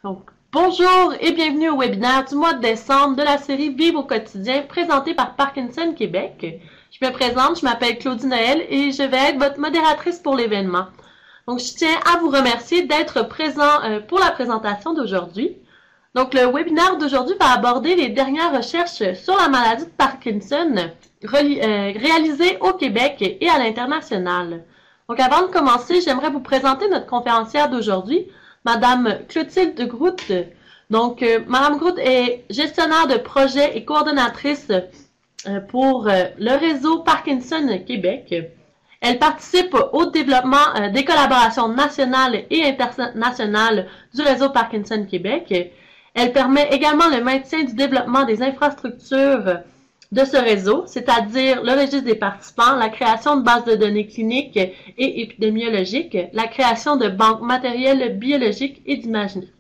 Donc, bonjour et bienvenue au webinaire du mois de décembre de la série Vivre au quotidien présentée par Parkinson Québec. Je me présente, je m'appelle Claudie Noël et je vais être votre modératrice pour l'événement. Donc, je tiens à vous remercier d'être présent pour la présentation d'aujourd'hui. Donc, le webinaire d'aujourd'hui va aborder les dernières recherches sur la maladie de Parkinson réalisées au Québec et à l'international. Donc, avant de commencer, j'aimerais vous présenter notre conférencière d'aujourd'hui, Madame Clotilde Grout. Donc, Madame Grout est gestionnaire de projet et coordonnatrice pour le réseau Parkinson Québec. Elle participe au développement des collaborations nationales et internationales du réseau Parkinson Québec. Elle permet également le maintien du développement des infrastructures de ce réseau, c'est-à-dire le registre des participants, la création de bases de données cliniques et épidémiologiques, la création de banques matérielles biologiques et d'imagerie.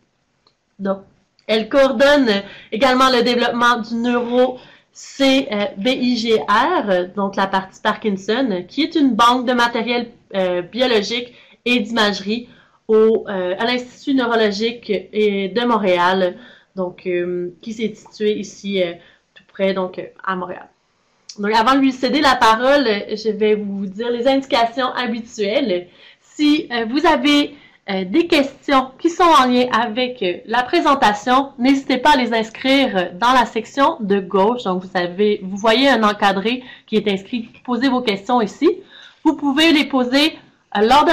Donc, elle coordonne également le développement du neuro-CBIGR, donc la partie Parkinson, qui est une banque de matériel biologique et d'imagerie à l'Institut neurologique de Montréal, donc qui s'est situé ici tout près, donc à Montréal. Donc, avant de lui céder la parole, je vais vous dire les indications habituelles. Si vous avez des questions qui sont en lien avec la présentation, n'hésitez pas à les inscrire dans la section de gauche. Donc, vous voyez un encadré qui est inscrit. Posez vos questions ici. Vous pouvez les poser lors de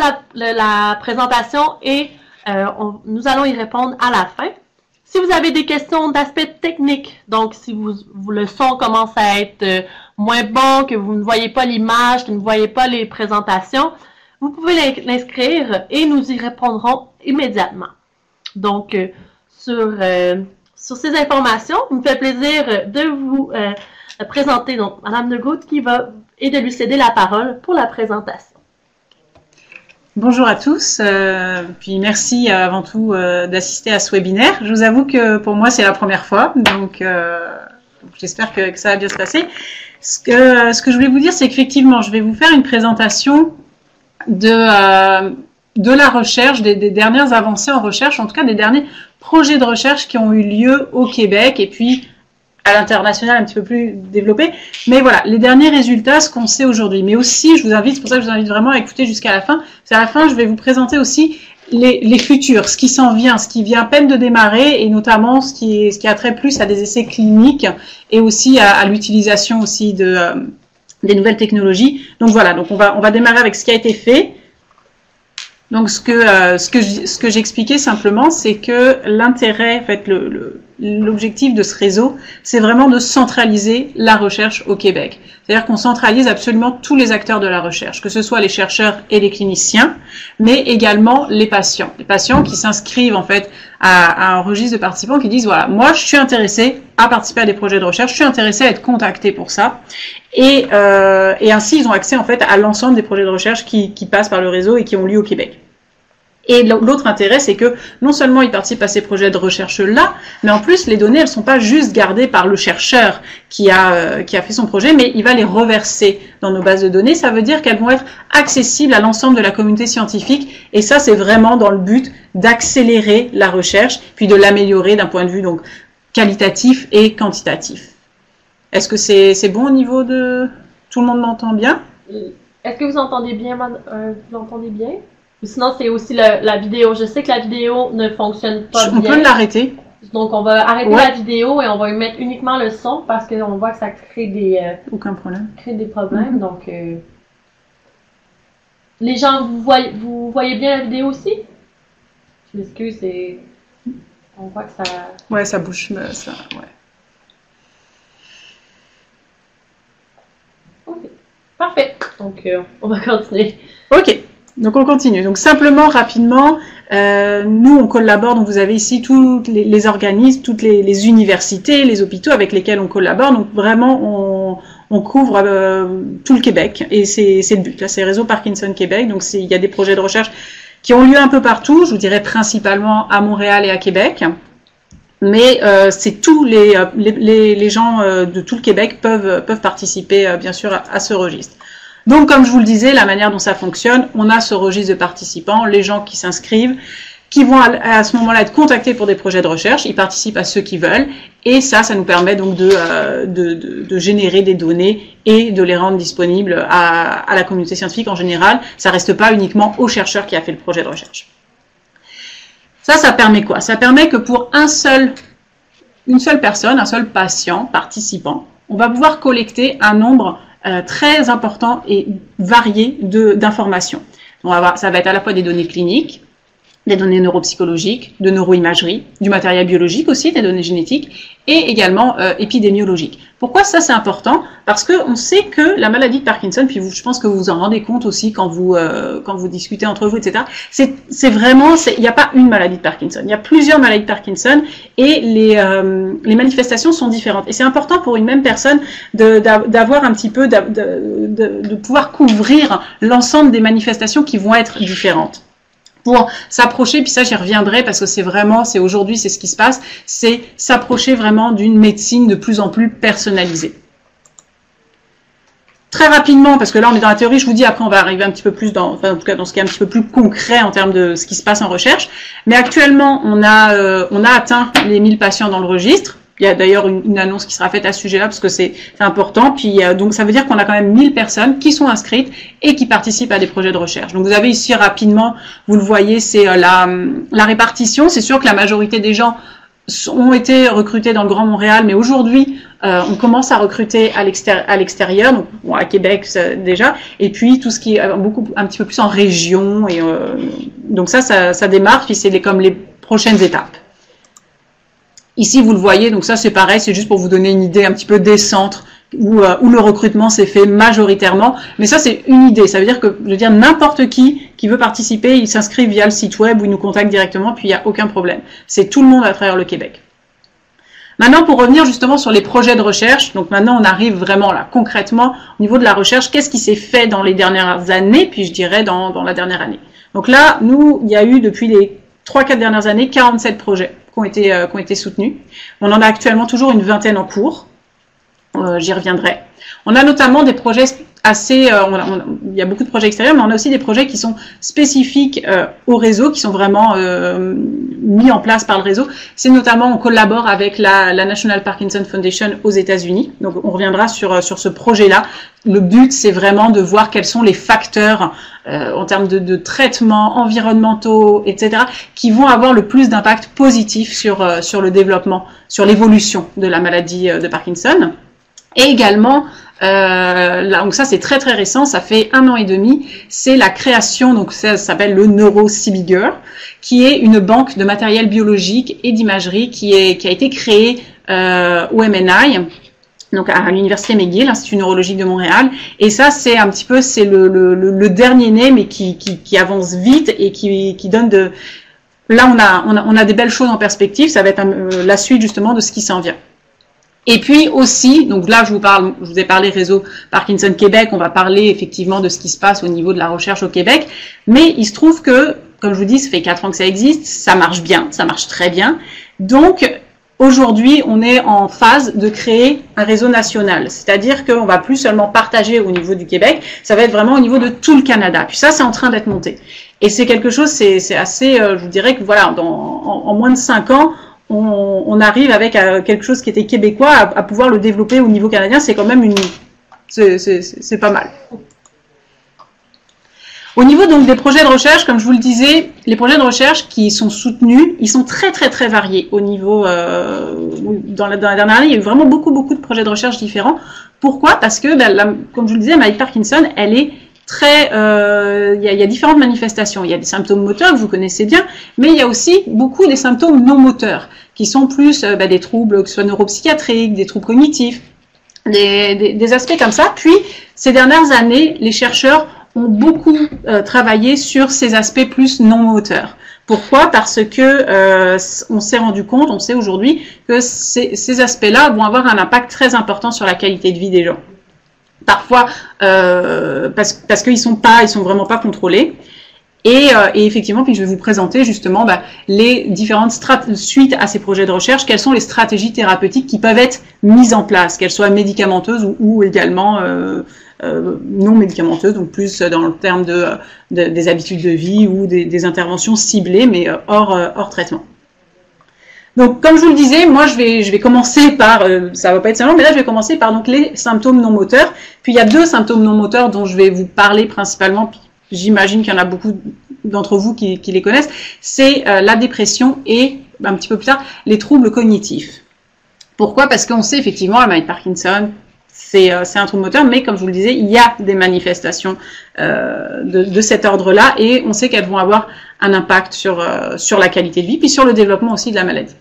la présentation et nous allons y répondre à la fin. Si vous avez des questions d'aspect technique, donc si le son commence à être moins bon, que vous ne voyez pas l'image, que vous ne voyez pas les présentations, vous pouvez l'inscrire et nous y répondrons immédiatement. Donc, sur ces informations, il me fait plaisir de vous présenter donc Madame de Grout et de lui céder la parole pour la présentation. Bonjour à tous, puis merci avant tout d'assister à ce webinaire. Je vous avoue que pour moi c'est la première fois, donc j'espère que ça va bien se passer. Ce que je voulais vous dire, c'est qu'effectivement je vais vous faire une présentation de la recherche, des dernières avancées en recherche, en tout cas des derniers projets de recherche qui ont eu lieu au Québec et puis à l'international un petit peu plus développé. Mais voilà, les derniers résultats, ce qu'on sait aujourd'hui. Mais aussi, je vous invite, c'est pour ça que je vous invite vraiment à écouter jusqu'à la fin. C'est à la fin, je vais vous présenter aussi les futurs, ce qui s'en vient, ce qui vient à peine de démarrer et notamment ce qui a trait plus à des essais cliniques et aussi à l'utilisation aussi des nouvelles technologies. Donc voilà, donc on va démarrer avec ce qui a été fait. Donc ce que j'expliquais simplement, c'est que l'intérêt, en fait, l'objectif de ce réseau, c'est vraiment de centraliser la recherche au Québec. C'est-à-dire qu'on centralise absolument tous les acteurs de la recherche, que ce soit les chercheurs et les cliniciens, mais également les patients. Les patients qui s'inscrivent en fait à un registre de participants qui disent voilà, moi je suis intéressé à participer à des projets de recherche, je suis intéressé à être contacté pour ça. Et ainsi ils ont accès en fait à l'ensemble des projets de recherche qui passent par le réseau et qui ont lieu au Québec. Et l'autre intérêt, c'est que non seulement ils participent à ces projets de recherche-là, mais en plus, les données, elles sont pas juste gardées par le chercheur qui a fait son projet, mais il va les reverser dans nos bases de données. Ça veut dire qu'elles vont être accessibles à l'ensemble de la communauté scientifique. Et ça, c'est vraiment dans le but d'accélérer la recherche, puis de l'améliorer d'un point de vue donc qualitatif et quantitatif. Est-ce que c'est bon au niveau de... Tout le monde m'entend bien? Est-ce que vous entendez bien? Sinon, c'est aussi la vidéo. Je sais que la vidéo ne fonctionne pas bien. On peut l'arrêter. Donc, on va arrêter la vidéo et on va y mettre uniquement le son parce qu'on voit que ça crée des... Aucun problème. Crée des problèmes. Donc, les gens, vous voyez bien la vidéo aussi? Je m'excuse, on voit que ça... Ouais, ça bouge. Ça, ouais. Ok. Parfait. Donc, on va continuer. Ok. Donc on continue. Donc simplement, rapidement, nous on collabore, donc vous avez ici tous les organismes, toutes les universités, les hôpitaux avec lesquels on collabore. Donc vraiment on couvre tout le Québec et c'est le but. Là c'est Réseau Parkinson Québec, donc il y a des projets de recherche qui ont lieu un peu partout, je vous dirais principalement à Montréal et à Québec. Mais c'est tous les gens de tout le Québec peuvent participer bien sûr à ce registre. Donc, comme je vous le disais, la manière dont ça fonctionne, on a ce registre de participants, les gens qui s'inscrivent, qui vont à ce moment-là être contactés pour des projets de recherche. Ils participent à ceux qui veulent. Et ça nous permet donc de générer des données et de les rendre disponibles à la communauté scientifique en général. Ça reste pas uniquement au chercheur qui a fait le projet de recherche. Ça permet quoi? Ça permet que pour une seule personne, un seul patient, participant, on va pouvoir collecter un nombre très important et varié d'informations. Ça va être à la fois des données cliniques, des données neuropsychologiques, de neuroimagerie, du matériel biologique aussi, des données génétiques, et également épidémiologiques. Pourquoi ça c'est important? Parce que on sait que la maladie de Parkinson, puis je pense que vous vous en rendez compte aussi quand vous discutez entre vous, etc. C'est vraiment, il n'y a pas une maladie de Parkinson, il y a plusieurs maladies de Parkinson, et les manifestations sont différentes. Et c'est important pour une même personne d'avoir un petit peu, de pouvoir couvrir l'ensemble des manifestations qui vont être différentes. Pour s'approcher, puis ça j'y reviendrai parce que c'est aujourd'hui, c'est ce qui se passe, c'est s'approcher vraiment d'une médecine de plus en plus personnalisée. Très rapidement, parce que là on est dans la théorie, je vous dis après on va arriver un petit peu plus en tout cas dans ce qui est un petit peu plus concret en termes de ce qui se passe en recherche, mais actuellement on a atteint les 1000 patients dans le registre. Il y a d'ailleurs une annonce qui sera faite à ce sujet-là parce que c'est important. Puis donc ça veut dire qu'on a quand même 1000 personnes qui sont inscrites et qui participent à des projets de recherche. Donc vous avez ici rapidement, vous le voyez, c'est la répartition. C'est sûr que la majorité des gens ont été recrutés dans le Grand Montréal, mais aujourd'hui on commence à recruter à l'extérieur, donc bon, à Québec déjà, et puis tout ce qui est un petit peu plus en région. Et donc ça démarre. Puis c'est comme les prochaines étapes. Ici, vous le voyez, donc ça c'est pareil, c'est juste pour vous donner une idée un petit peu des centres où le recrutement s'est fait majoritairement. Mais ça c'est une idée, ça veut dire que, je veux dire, n'importe qui veut participer, il s'inscrit via le site web ou il nous contacte directement, puis il n'y a aucun problème. C'est tout le monde à travers le Québec. Maintenant, pour revenir justement sur les projets de recherche, donc maintenant on arrive vraiment là, concrètement, au niveau de la recherche, qu'est-ce qui s'est fait dans les dernières années, puis je dirais dans la dernière année. Donc là, nous, il y a eu depuis les 3-4 dernières années, 47 projets qui ont été soutenus. On en a actuellement toujours une vingtaine en cours. J'y reviendrai. On a notamment des projets assez... il y a beaucoup de projets extérieurs, mais on a aussi des projets qui sont spécifiques au réseau, qui sont vraiment mis en place par le réseau. C'est notamment, on collabore avec la National Parkinson Foundation aux États-Unis. Donc, on reviendra sur ce projet-là. Le but, c'est vraiment de voir quels sont les facteurs en termes de traitements environnementaux, etc., qui vont avoir le plus d'impact positif sur le développement, sur l'évolution de la maladie de Parkinson. Et également, donc ça c'est très très récent, ça fait 1 an et demi, c'est la création, donc ça s'appelle le NeuroCBigger, qui est une banque de matériel biologique et d'imagerie qui a été créée au MNI, donc à l'université McGill, l'Institut neurologique de Montréal, et ça c'est un petit peu, c'est le dernier né, mais qui avance vite et qui donne de... Là on a des belles choses en perspective, ça va être la suite justement de ce qui s'en vient. Et puis aussi, donc là je vous ai parlé réseau Parkinson Québec, on va parler effectivement de ce qui se passe au niveau de la recherche au Québec, mais il se trouve que, comme je vous dis, ça fait 4 ans que ça existe, ça marche bien, ça marche très bien. Donc aujourd'hui, on est en phase de créer un réseau national, c'est-à-dire qu'on va plus seulement partager au niveau du Québec, ça va être vraiment au niveau de tout le Canada. Puis ça, c'est en train d'être monté. Et c'est quelque chose, c'est assez, je vous dirais que voilà, en moins de 5 ans, on arrive avec quelque chose qui était québécois à pouvoir le développer au niveau canadien. C'est quand même c'est pas mal. Au niveau donc des projets de recherche, comme je vous le disais, les projets de recherche qui sont soutenus, ils sont très très très variés au niveau dans la dernière année, il y a eu vraiment beaucoup de projets de recherche différents. Pourquoi? Parce que comme je vous le disais, la maladie de Parkinson, elle est très, il y a différentes manifestations. Il y a des symptômes moteurs que vous connaissez bien, mais il y a aussi beaucoup des symptômes non moteurs, qui sont plus des troubles, que ce soit neuropsychiatriques, des troubles cognitifs, des aspects comme ça. Puis, ces dernières années, les chercheurs ont beaucoup travaillé sur ces aspects plus non moteurs. Pourquoi? Parce que on s'est rendu compte, on sait aujourd'hui que ces aspects-là vont avoir un impact très important sur la qualité de vie des gens. Parfois parce qu'ils sont vraiment pas contrôlés. Et effectivement, puis je vais vous présenter justement les différentes suites à ces projets de recherche, quelles sont les stratégies thérapeutiques qui peuvent être mises en place, qu'elles soient médicamenteuses ou également non médicamenteuses, donc plus dans le terme des habitudes de vie ou des interventions ciblées, mais hors traitement. Donc, comme je vous le disais, moi, je vais commencer par, ça va pas être simple, mais là, je vais commencer par donc les symptômes non moteurs. Puis, il y a 2 symptômes non moteurs dont je vais vous parler principalement. Puis, j'imagine qu'il y en a beaucoup d'entre vous qui les connaissent. C'est la dépression et, un petit peu plus tard, les troubles cognitifs. Pourquoi? Parce qu'on sait effectivement, la maladie de Parkinson, c'est un trouble moteur, mais comme je vous le disais, il y a des manifestations de cet ordre-là et on sait qu'elles vont avoir un impact sur la qualité de vie, puis sur le développement aussi de la maladie.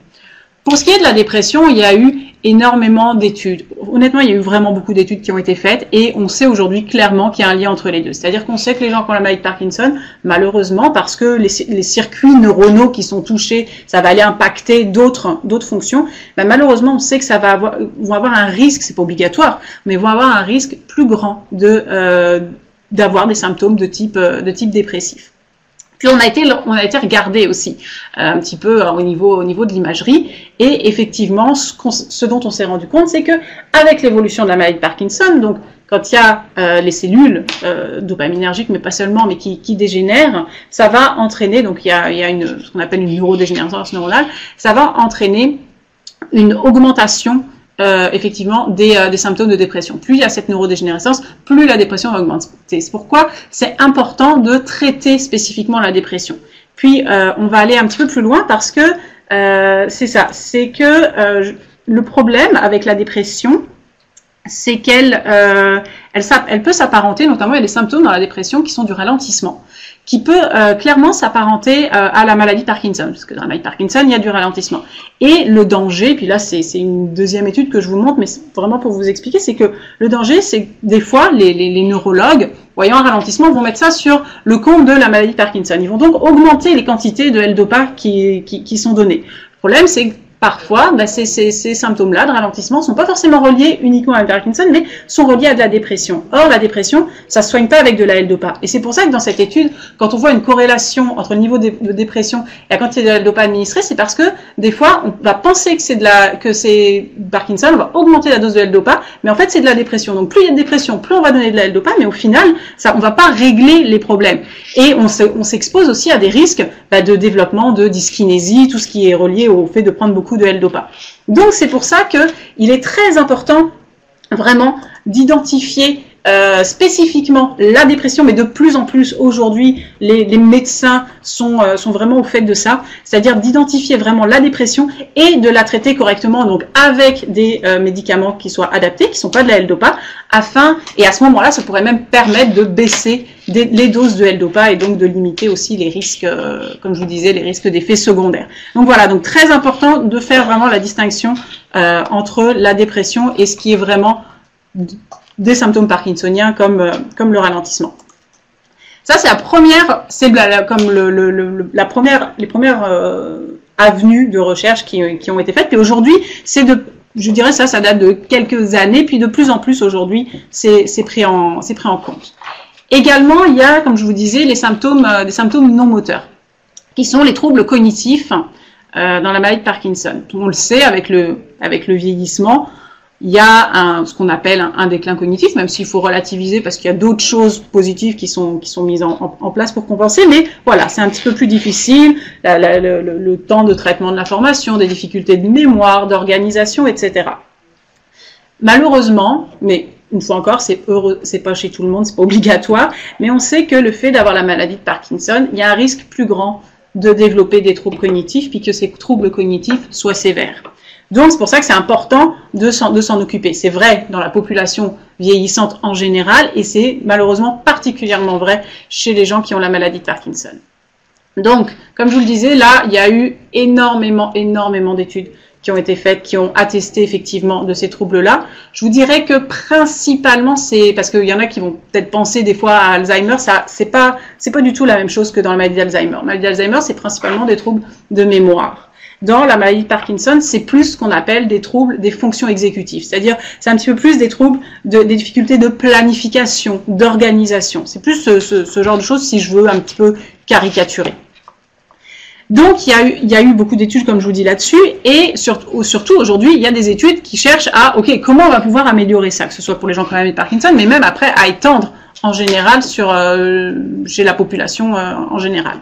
Pour ce qui est de la dépression, il y a eu énormément d'études. Honnêtement, il y a eu vraiment beaucoup d'études qui ont été faites et on sait aujourd'hui clairement qu'il y a un lien entre les deux. C'est-à-dire qu'on sait que les gens qui ont la maladie de Parkinson, malheureusement, parce que les circuits neuronaux qui sont touchés, ça va aller impacter d'autres fonctions, ben malheureusement, on sait que ça vont avoir un risque, c'est pas obligatoire, mais vont avoir un risque plus grand d'avoir des symptômes de type dépressif. Puis on a été regardé aussi un petit peu au niveau de l'imagerie et effectivement ce dont on s'est rendu compte, c'est que avec l'évolution de la maladie de Parkinson, donc quand il y a les cellules dopaminergiques, mais pas seulement, mais qui dégénèrent, ça va entraîner, donc il y a ce qu'on appelle une neurodégénérescence neuronale, ça va entraîner une augmentation effectivement des symptômes de dépression. Plus il y a cette neurodégénérescence, plus la dépression va augmenter. C'est pourquoi c'est important de traiter spécifiquement la dépression. Puis on va aller un petit peu plus loin parce que c'est que le problème avec la dépression, c'est qu'elle peut s'apparenter, notamment il y a des symptômes dans la dépression qui sont du ralentissement, qui peut clairement s'apparenter à la maladie de Parkinson, parce que dans la maladie de Parkinson, il y a du ralentissement. Et le danger, puis là c'est une deuxième étude que je vous montre, mais vraiment pour vous expliquer, c'est que le danger, c'est que des fois, les neurologues, voyant un ralentissement, vont mettre ça sur le compte de la maladie de Parkinson. Ils vont donc augmenter les quantités de L-Dopa qui sont données. Le problème, c'est que parfois, ces symptômes-là de ralentissement ne sont pas forcément reliés uniquement à Parkinson, mais sont reliés à de la dépression. Or, la dépression, ça ne se soigne pas avec de la L-Dopa. Et c'est pour ça que dans cette étude, quand on voit une corrélation entre le niveau de dépression et la quantité de L-Dopa administrée, c'est parce que des fois, on va penser que c'est Parkinson, on va augmenter la dose de L-Dopa, mais en fait, c'est de la dépression. Donc, plus il y a de dépression, plus on va donner de la L-Dopa, mais au final, on ne va pas régler les problèmes. Et on s'expose aussi à des risques de développement de dyskinésie, tout ce qui est relié au fait de prendre beaucoup de L-Dopa. Donc c'est pour ça qu'il est très important vraiment d'identifier spécifiquement la dépression, mais de plus en plus aujourd'hui les médecins sont vraiment au fait de ça, c'est-à-dire d'identifier vraiment la dépression et de la traiter correctement, donc avec des médicaments qui soient adaptés, qui ne sont pas de la L-Dopa, et à ce moment-là, ça pourrait même permettre de baisser les doses de L-Dopa et donc de limiter aussi les risques, comme je vous disais, les risques d'effets secondaires. Donc voilà, donc très important de faire vraiment la distinction entre la dépression et ce qui est vraiment des symptômes parkinsoniens comme le ralentissement. Ça, c'est la première, les premières avenues de recherche qui ont été faites. Et aujourd'hui, je dirais ça date de quelques années, puis de plus en plus aujourd'hui, c'est pris en compte. Également, il y a, comme je vous disais, des symptômes non moteurs, qui sont les troubles cognitifs dans la maladie de Parkinson. On le sait, avec le vieillissement, il y a ce qu'on appelle un déclin cognitif, même s'il faut relativiser parce qu'il y a d'autres choses positives qui sont mises en place pour compenser, mais voilà, c'est un petit peu plus difficile, le temps de traitement de l'information, des difficultés de mémoire, d'organisation, etc. Malheureusement, mais une fois encore, c'est pas chez tout le monde, c'est pas obligatoire, mais on sait que le fait d'avoir la maladie de Parkinson, il y a un risque plus grand de développer des troubles cognitifs, puis que ces troubles cognitifs soient sévères. Donc, c'est pour ça que c'est important de s'en occuper. C'est vrai dans la population vieillissante en général, et c'est malheureusement particulièrement vrai chez les gens qui ont la maladie de Parkinson. Donc, comme je vous le disais, là, il y a eu énormément d'études qui ont été faites, qui ont attesté effectivement de ces troubles-là. Je vous dirais que principalement, c'est parce qu'il y en a qui vont peut-être penser des fois à Alzheimer, c'est pas du tout la même chose que dans la maladie d'Alzheimer. La maladie d'Alzheimer, c'est principalement des troubles de mémoire. Dans la maladie de Parkinson, c'est plus ce qu'on appelle des troubles des fonctions exécutives. C'est-à-dire, c'est un petit peu plus des troubles, des difficultés de planification, d'organisation. C'est plus ce genre de choses si je veux un petit peu caricaturer. Donc, il y a eu beaucoup d'études, comme je vous dis, là-dessus, et surtout aujourd'hui, il y a des études qui cherchent à, ok, comment on va pouvoir améliorer ça, que ce soit pour les gens qui ont de Parkinson, mais même après à étendre en général chez la population en général.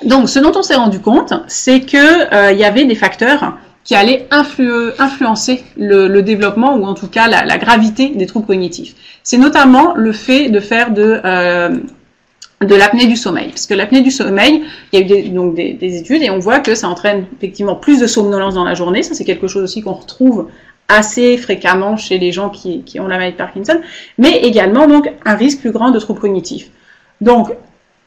Donc, ce dont on s'est rendu compte, c'est que il y avait des facteurs qui allaient influencer le développement, ou en tout cas la gravité des troubles cognitifs. C'est notamment le fait de faire de l'apnée du sommeil. Parce que l'apnée du sommeil, il y a eu des études et on voit que ça entraîne effectivement plus de somnolence dans la journée. Ça, c'est quelque chose aussi qu'on retrouve assez fréquemment chez les gens qui ont la maladie de Parkinson, mais également donc un risque plus grand de troubles cognitifs. Donc,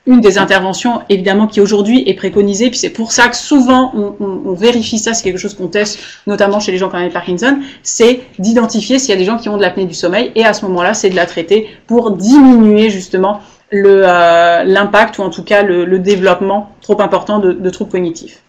une des interventions, évidemment, qui aujourd'hui est préconisée, puis c'est pour ça que souvent on vérifie ça, c'est quelque chose qu'on teste, notamment chez les gens qui ont la Parkinson, c'est d'identifier s'il y a des gens qui ont de l'apnée du sommeil, et à ce moment-là, c'est de la traiter pour diminuer justement l'impact, ou en tout cas le développement trop important de troubles cognitifs.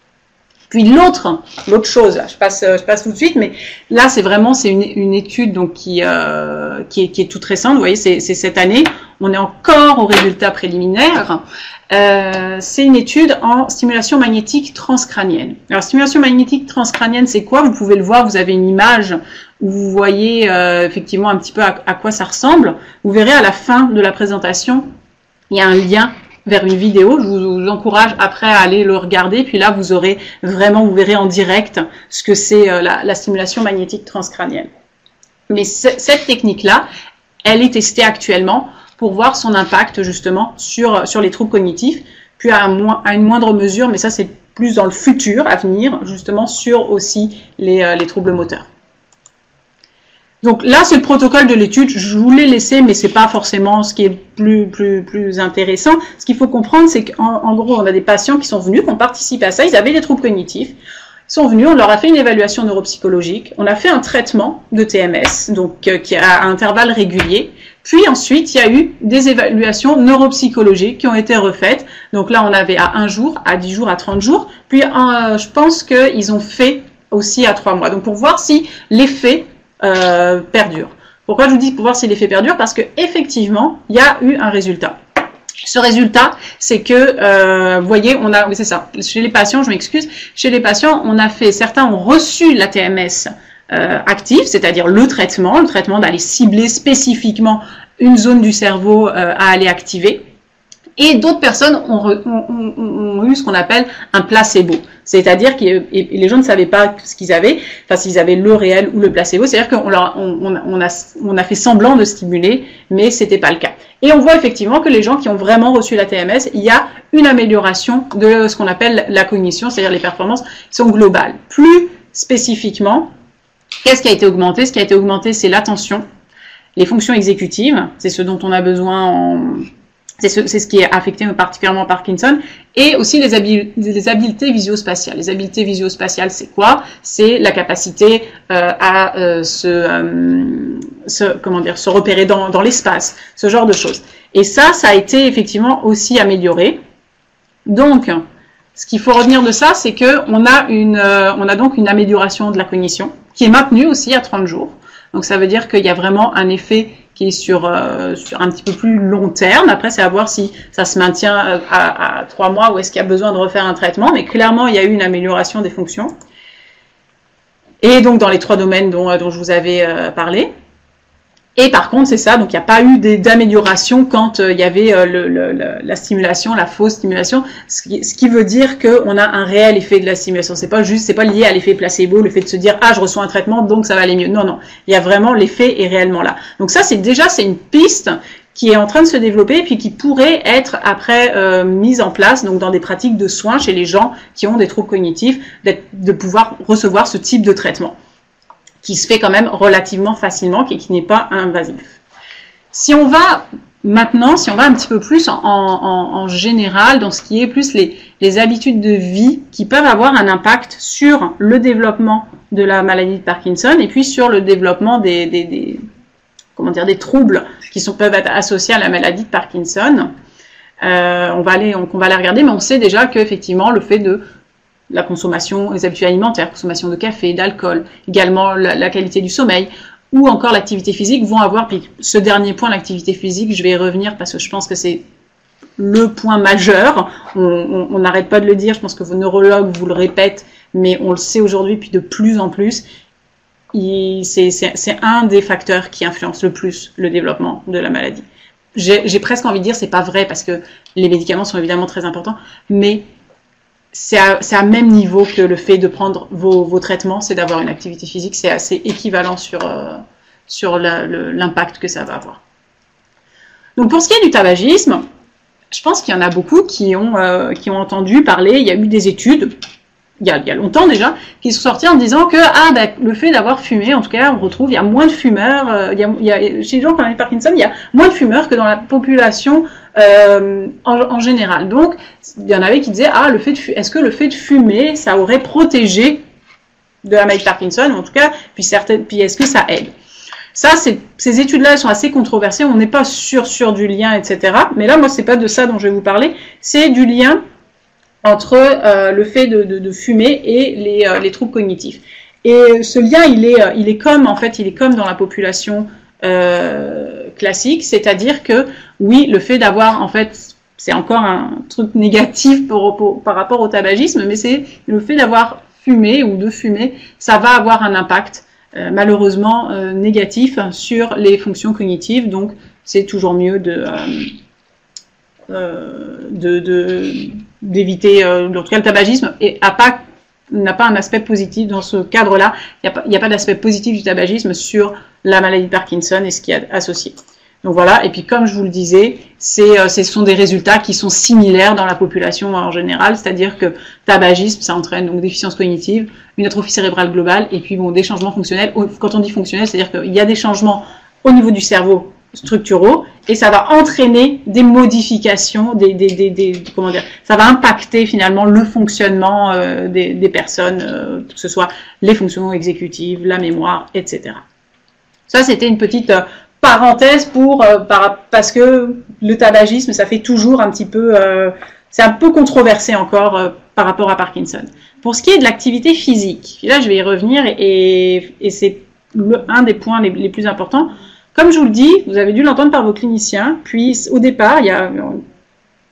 Puis l'autre chose, là, je passe tout de suite, mais là c'est une étude donc qui est toute récente. Vous voyez, c'est cette année. On est encore aux résultats préliminaires. C'est une étude en stimulation magnétique transcrânienne. Alors stimulation magnétique transcrânienne, c'est quoi? Vous pouvez le voir. Vous avez une image où vous voyez effectivement un petit peu à quoi ça ressemble. Vous verrez à la fin de la présentation, il y a un lien vers une vidéo. Je vous encourage après à aller le regarder, puis là vous verrez en direct ce que c'est la stimulation magnétique transcrânienne. Mais cette technique-là, elle est testée actuellement pour voir son impact justement sur les troubles cognitifs, puis à une moindre mesure, mais ça c'est plus dans le futur à venir, justement sur aussi les troubles moteurs. Donc là, c'est le protocole de l'étude. Je vous l'ai laissé, mais c'est pas forcément ce qui est plus intéressant. Ce qu'il faut comprendre, c'est qu'en gros, on a des patients qui sont venus, qui ont participé à ça. Ils avaient des troubles cognitifs. Ils sont venus, on leur a fait une évaluation neuropsychologique. On a fait un traitement de TMS, donc qui a à intervalles réguliers. Puis ensuite, il y a eu des évaluations neuropsychologiques qui ont été refaites. Donc là, on avait à 1 jour, à 10 jours, à 30 jours. Puis je pense qu'ils ont fait aussi à 3 mois. Donc pour voir si l'effet perdure. Pourquoi je vous dis pour voir si l'effet perdure? Parce que effectivement, il y a eu un résultat. Ce résultat, c'est que, vous voyez, oui, c'est ça. Chez les patients, je m'excuse, chez les patients, certains ont reçu la TMS active, c'est-à-dire le traitement d'aller cibler spécifiquement une zone du cerveau à aller activer. Et d'autres personnes ont eu ce qu'on appelle un placebo. C'est-à-dire que les gens ne savaient pas ce qu'ils avaient, enfin s'ils avaient le réel ou le placebo. C'est-à-dire qu'on a fait semblant de stimuler, mais c'était pas le cas. Et on voit effectivement que les gens qui ont vraiment reçu la TMS, il y a une amélioration de ce qu'on appelle la cognition, c'est-à-dire les performances qui sont globales. Plus spécifiquement, qu'est-ce qui a été augmenté? Ce qui a été augmenté, c'est l'attention, les fonctions exécutives, c'est ce dont on a besoin c'est ce qui est affecté particulièrement Parkinson, et aussi les habiletés visuospatiales. Les habiletés visuospatiales, c'est quoi? C'est la capacité à se repérer dans l'espace, ce genre de choses. Et ça a été effectivement aussi amélioré. Donc, ce qu'il faut retenir de ça, c'est que on a donc une amélioration de la cognition qui est maintenue aussi à 30 jours. Donc ça veut dire qu'il y a vraiment un effet qui est sur un petit peu plus long terme. Après, c'est à voir si ça se maintient à 3 mois ou est-ce qu'il y a besoin de refaire un traitement. Mais clairement, il y a eu une amélioration des fonctions. Et donc, dans les 3 domaines dont je vous avais parlé. Et par contre, c'est ça, donc il n'y a pas eu d'amélioration quand il y avait la stimulation, la fausse stimulation, ce qui veut dire qu'on a un réel effet de la stimulation. C'est pas lié à l'effet placebo, le fait de se dire ah je reçois un traitement donc ça va aller mieux. Non, il y a vraiment l'effet est réellement là. Donc ça c'est une piste qui est en train de se développer et puis qui pourrait être après mise en place donc dans des pratiques de soins chez les gens qui ont des troubles cognitifs, de pouvoir recevoir ce type de traitement, qui se fait quand même relativement facilement et qui n'est pas invasif. Si on va un petit peu plus en général dans ce qui est plus les habitudes de vie qui peuvent avoir un impact sur le développement de la maladie de Parkinson et puis sur le développement des troubles qui peuvent être associés à la maladie de Parkinson. On va les regarder, mais on sait déjà qu'effectivement le fait de la consommation, les habitudes alimentaires, consommation de café, d'alcool, également la qualité du sommeil, ou encore l'activité physique vont avoir, puis ce dernier point, l'activité physique, je vais y revenir parce que je pense que c'est le point majeur. On n'arrête pas de le dire, je pense que vos neurologues vous le répètent, mais on le sait aujourd'hui, puis de plus en plus, c'est un des facteurs qui influence le plus le développement de la maladie. J'ai presque envie de dire, c'est pas vrai, parce que les médicaments sont évidemment très importants, mais c'est à même niveau que le fait de prendre vos traitements, c'est d'avoir une activité physique, c'est assez équivalent sur l'impact que ça va avoir. Donc pour ce qui est du tabagisme, je pense qu'il y en a beaucoup qui ont entendu parler, il y a eu des études, il y a longtemps déjà, qui sont sorties en disant que le fait d'avoir fumé, en tout cas, on retrouve, il y a moins de fumeurs, chez les gens qui ont Parkinson, il y a moins de fumeurs que dans la population en général. Donc, il y en avait qui disaient, est-ce que le fait de fumer, ça aurait protégé de la maladie de Parkinson, en tout cas, puis est-ce que ça aide? Ça, ces études-là, elles sont assez controversées, on n'est pas sûr du lien, etc. Mais là, moi, c'est pas de ça dont je vais vous parler, c'est du lien entre le fait de fumer et les troubles cognitifs. Et ce lien, il est comme dans la population classique, c'est-à-dire que oui, le fait d'avoir, en fait, c'est encore un truc négatif par rapport au tabagisme, mais c'est le fait d'avoir fumé ou de fumer, ça va avoir un impact malheureusement négatif sur les fonctions cognitives, donc c'est toujours mieux d'éviter, en tout cas le tabagisme n'a pas un aspect positif dans ce cadre-là, il n'y a pas d'aspect positif du tabagisme sur la maladie de Parkinson et ce qui est associé. Donc voilà, et puis comme je vous le disais, ce sont des résultats qui sont similaires dans la population en général, c'est-à-dire que tabagisme, ça entraîne donc déficience cognitive, une atrophie cérébrale globale, et puis bon, des changements fonctionnels. Quand on dit fonctionnel, c'est-à-dire qu'il y a des changements au niveau du cerveau structuraux, et ça va entraîner des modifications, comment dire, ça va impacter finalement le fonctionnement des personnes, que ce soit les fonctions exécutives, la mémoire, etc. Ça, c'était une petite parenthèse parce que le tabagisme, ça fait toujours un petit peu, c'est un peu controversé encore par rapport à Parkinson. Pour ce qui est de l'activité physique, là je vais y revenir et c'est un des points les plus importants. Comme je vous le dis, vous avez dû l'entendre par vos cliniciens, puis au départ, il y a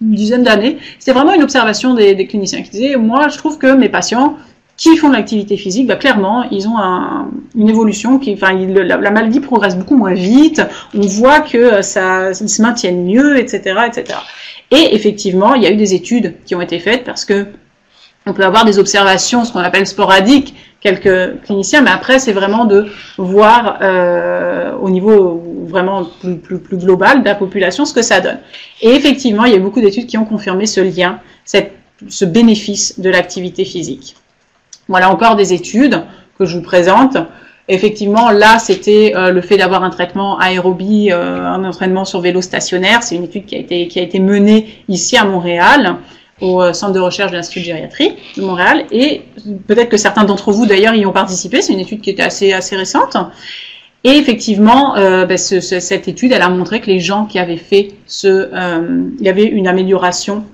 une dizaine d'années, c'était vraiment une observation des cliniciens qui disaient, moi je trouve que mes patients qui font de l'activité physique, clairement, ils ont une évolution la maladie progresse beaucoup moins vite, on voit que ils se maintiennent mieux, etc., etc. Et effectivement, il y a eu des études qui ont été faites parce que on peut avoir des observations, ce qu'on appelle sporadiques, quelques cliniciens, mais après, c'est vraiment de voir au niveau vraiment plus global de la population ce que ça donne. Et effectivement, il y a eu beaucoup d'études qui ont confirmé ce lien, ce bénéfice de l'activité physique. Voilà encore des études que je vous présente. Effectivement, là, c'était le fait d'avoir un traitement aérobie, un entraînement sur vélo stationnaire. C'est une étude qui a été menée ici à Montréal, au Centre de recherche de l'Institut de gériatrie de Montréal. Et peut-être que certains d'entre vous, d'ailleurs, y ont participé. C'est une étude qui était assez récente. Et effectivement, cette étude, elle a montré que les gens qui avaient fait il y avait une amélioration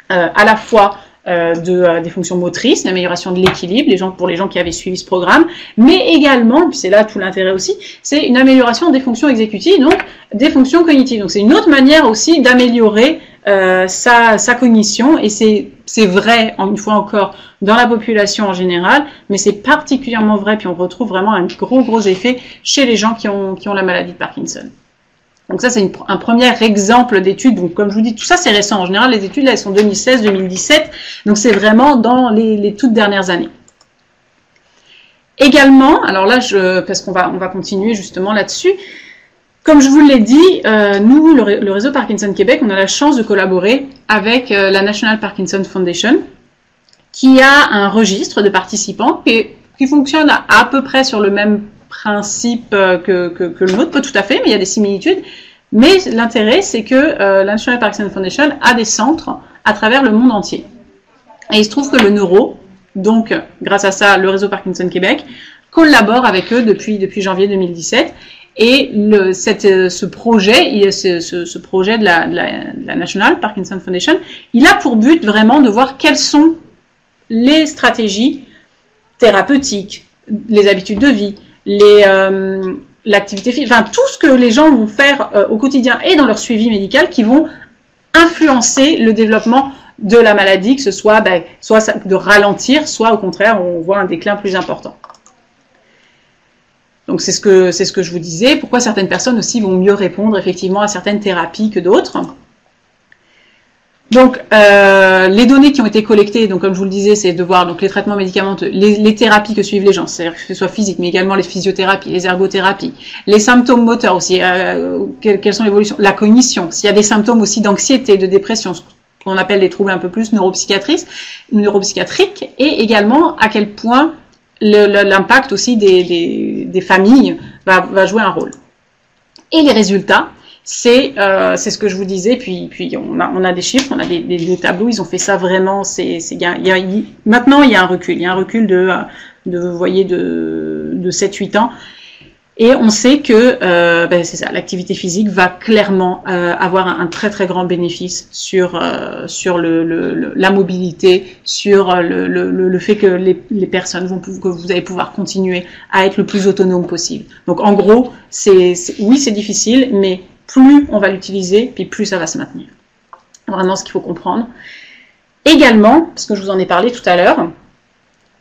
à la fois des fonctions motrices, une amélioration de l'équilibre, pour les gens qui avaient suivi ce programme, mais également, puis c'est là tout l'intérêt aussi, c'est une amélioration des fonctions exécutives, donc des fonctions cognitives. Donc c'est une autre manière aussi d'améliorer sa cognition, et c'est vrai, une fois encore, dans la population en général, mais c'est particulièrement vrai, puis on retrouve vraiment un gros effet chez les gens qui ont la maladie de Parkinson. Donc ça, c'est un premier exemple d'étude. Donc comme je vous dis, tout ça, c'est récent. En général, les études, là, elles sont 2016-2017. Donc c'est vraiment dans les toutes dernières années. Également, alors là, parce qu'on va continuer justement là-dessus. Comme je vous l'ai dit, nous, le réseau Parkinson Québec, on a la chance de collaborer avec la National Parkinson Foundation, qui a un registre de participants qui fonctionne à peu près sur le même principe que le nôtre, pas tout à fait, mais il y a des similitudes. Mais l'intérêt, c'est que la National Parkinson Foundation a des centres à travers le monde entier. Et il se trouve que le Neuro, donc grâce à ça, le réseau Parkinson Québec, collabore avec eux depuis janvier 2017. Et ce projet de la National Parkinson Foundation, il a pour but vraiment de voir quelles sont les stratégies thérapeutiques, les habitudes de vie, l'activité physique, enfin tout ce que les gens vont faire au quotidien et dans leur suivi médical qui vont influencer le développement de la maladie, que ce soit, soit de ralentir, soit au contraire, on voit un déclin plus important. Donc c'est ce que je vous disais. Pourquoi certaines personnes aussi vont mieux répondre effectivement à certaines thérapies que d'autres. Donc les données qui ont été collectées, donc comme je vous le disais, c'est de voir donc les traitements médicamenteux, les thérapies que suivent les gens, c'est-à-dire que ce soit physique, mais également les physiothérapies, les ergothérapies, les symptômes moteurs aussi, quelles sont les évolutions, la cognition, s'il y a des symptômes aussi d'anxiété, de dépression, ce qu'on appelle les troubles un peu plus neuropsychiatriques, et également à quel point l'impact aussi des familles va jouer un rôle. Et les résultats, c'est ce que je vous disais, puis on a des chiffres, on a des tableaux, ils ont fait ça vraiment, maintenant il y a un recul, vous voyez, de 7-8 ans, et on sait que c'est ça, l'activité physique va clairement avoir un très très grand bénéfice sur la mobilité, sur le fait que les personnes que vous allez pouvoir continuer à être le plus autonome possible. Donc en gros, oui c'est difficile, mais plus on va l'utiliser, puis plus ça va se maintenir. Vraiment ce qu'il faut comprendre. Également, parce que je vous en ai parlé tout à l'heure,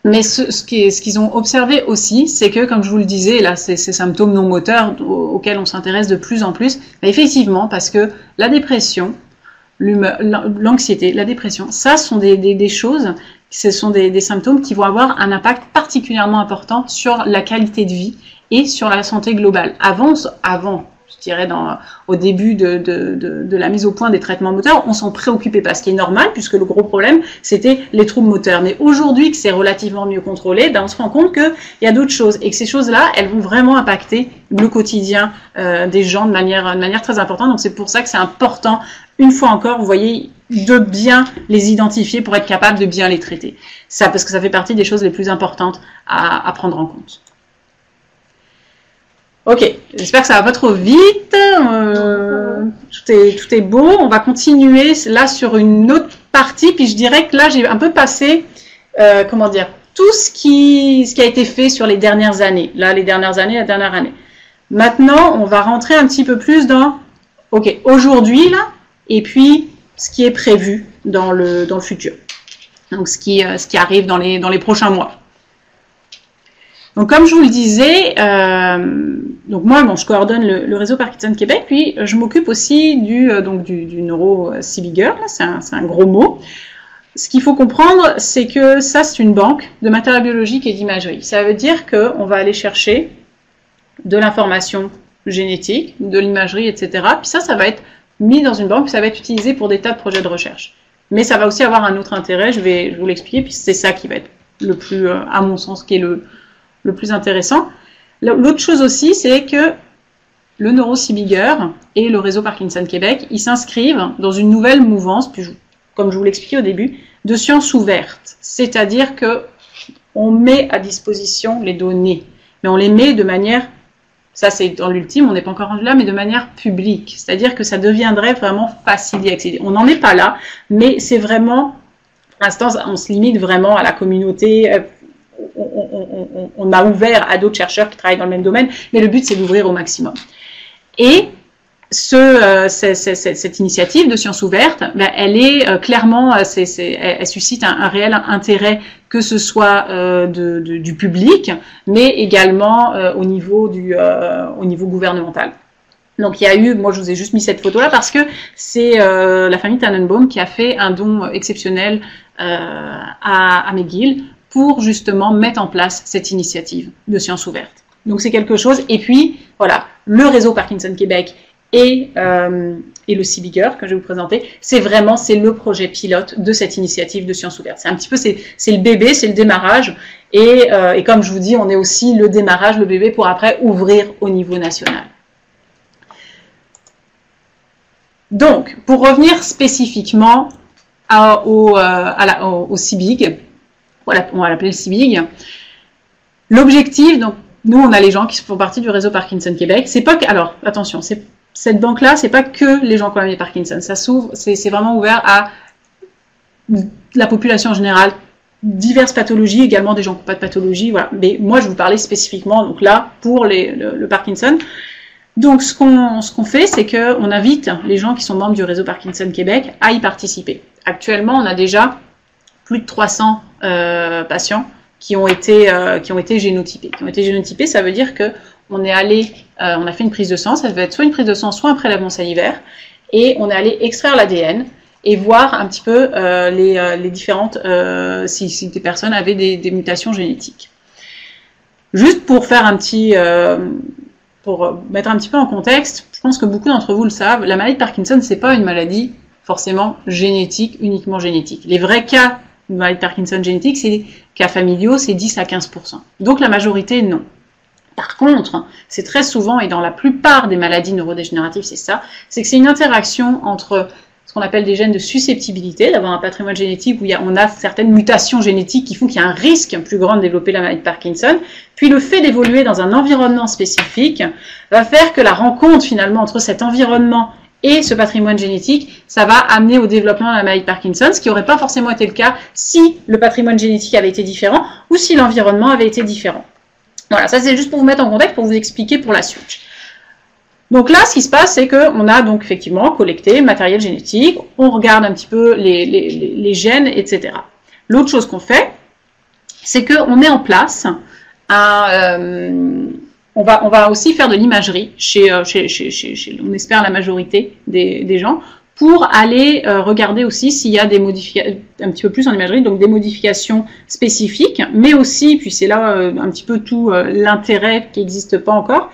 mais ce qu'ils ont observé aussi, c'est que, comme je vous le disais, là, ces symptômes non moteurs auxquels on s'intéresse de plus en plus, effectivement, parce que la dépression, l'anxiété, la dépression, ça sont des choses, ce sont des symptômes qui vont avoir un impact particulièrement important sur la qualité de vie et sur la santé globale. Avant, je dirais au début de la mise au point des traitements moteurs, on s'en préoccupait pas, ce qui est normal puisque le gros problème c'était les troubles moteurs. Mais aujourd'hui que c'est relativement mieux contrôlé, on se rend compte qu'il y a d'autres choses et que ces choses-là, elles vont vraiment impacter le quotidien des gens de manière très importante. Donc c'est pour ça que c'est important, une fois encore, vous voyez, de bien les identifier pour être capable de bien les traiter. Ça, parce que ça fait partie des choses les plus importantes à prendre en compte. Ok, j'espère que ça va pas trop vite, tout est beau, on va continuer là sur une autre partie, puis je dirais que là j'ai un peu passé, tout ce qui a été fait sur les dernières années, la dernière année. Maintenant, on va rentrer un petit peu plus dans, ok, aujourd'hui là, et puis ce qui est prévu dans le futur, donc ce qui arrive dans les prochains mois. Donc, comme je vous le disais, donc moi, je coordonne le réseau Parkinson Québec, puis je m'occupe aussi du neuro CBigger, c'est un gros mot. Ce qu'il faut comprendre, c'est que ça, c'est une banque de matériel biologique et d'imagerie. Ça veut dire qu'on va aller chercher de l'information génétique, de l'imagerie, etc. Puis ça va être mis dans une banque, puis ça va être utilisé pour des tas de projets de recherche. Mais ça va aussi avoir un autre intérêt, je vais vous l'expliquer, puis c'est ça qui va être le plus, à mon sens, qui est le plus intéressant. L'autre chose aussi, c'est que le neuro CBigger et le réseau Parkinson Québec, ils s'inscrivent dans une nouvelle mouvance, puis comme je vous l'expliquais au début, de sciences ouvertes. C'est-à-dire que on met à disposition les données, mais on les met de manière, ça c'est dans l'ultime, on n'est pas encore rendu là, mais de manière publique. C'est-à-dire que ça deviendrait vraiment facile d'y accéder. On n'en est pas là, mais c'est vraiment, pour l'instant, on se limite vraiment à la communauté. On a ouvert à d'autres chercheurs qui travaillent dans le même domaine, mais le but c'est d'ouvrir au maximum. Et cette initiative de sciences ouvertes, elle est clairement, elle suscite un réel intérêt, que ce soit du public, mais également au niveau gouvernemental. Donc il y a eu, moi je vous ai juste mis cette photo-là parce que c'est la famille Tannenbaum qui a fait un don exceptionnel à McGill pour justement mettre en place cette initiative de sciences ouvertes. Donc c'est quelque chose, et puis voilà, le réseau Parkinson Québec et le CBigger que je vais vous présenter, c'est le projet pilote de cette initiative de sciences ouvertes. C'est un petit peu, c'est le bébé, c'est le démarrage, et comme je vous dis, on est aussi le démarrage, le bébé, pour après ouvrir au niveau national. Donc, pour revenir spécifiquement au CBig, voilà, on va l'appeler le CBig. L'objectif, donc, nous, on a les gens qui font partie du réseau Parkinson Québec. C'est pas que, alors, attention, cette banque-là, c'est pas que les gens qui ont les Parkinson. Ça s'ouvre, c'est vraiment ouvert à la population en général, diverses pathologies, également des gens qui n'ont pas de pathologie, voilà. Mais moi, je vous parlais spécifiquement, donc là, pour le Parkinson. Donc, ce qu'on fait, c'est qu'on invite les gens qui sont membres du réseau Parkinson Québec à y participer. Actuellement, on a déjà plus de 300 patients qui ont été génotypés. Qui ont été génotypés, ça veut dire que on a fait une prise de sang. Ça va être soit une prise de sang, soit un prélèvement salivaire, et on est allé extraire l'ADN et voir un petit peu les différentes si des personnes avaient des mutations génétiques. Juste pour faire un petit pour mettre un petit peu en contexte, je pense que beaucoup d'entre vous le savent, la maladie de Parkinson, c'est pas une maladie forcément génétique, uniquement génétique. Les vrais cas de maladie de Parkinson génétique, c'est des cas familiaux, c'est 10 à 15%. Donc la majorité, non. Par contre, c'est très souvent, et dans la plupart des maladies neurodégénératives, c'est ça, c'est que c'est une interaction entre ce qu'on appelle des gènes de susceptibilité, d'avoir un patrimoine génétique où on a certaines mutations génétiques qui font qu'il y a un risque plus grand de développer la maladie de Parkinson, puis le fait d'évoluer dans un environnement spécifique va faire que la rencontre finalement entre cet environnement et ce patrimoine génétique, ça va amener au développement de la maladie de Parkinson, ce qui n'aurait pas forcément été le cas si le patrimoine génétique avait été différent ou si l'environnement avait été différent. Voilà, ça c'est juste pour vous mettre en contexte, pour vous expliquer pour la suite. Donc là, ce qui se passe, c'est qu'on a donc effectivement collecté le matériel génétique, on regarde un petit peu les gènes, etc. L'autre chose qu'on fait, c'est qu'on met en place on va aussi faire de l'imagerie chez on espère la majorité des gens, pour aller regarder aussi s'il y a des modifications, un petit peu plus en imagerie, donc des modifications spécifiques, mais aussi, puis c'est là un petit peu tout l'intérêt qui n'existe pas encore,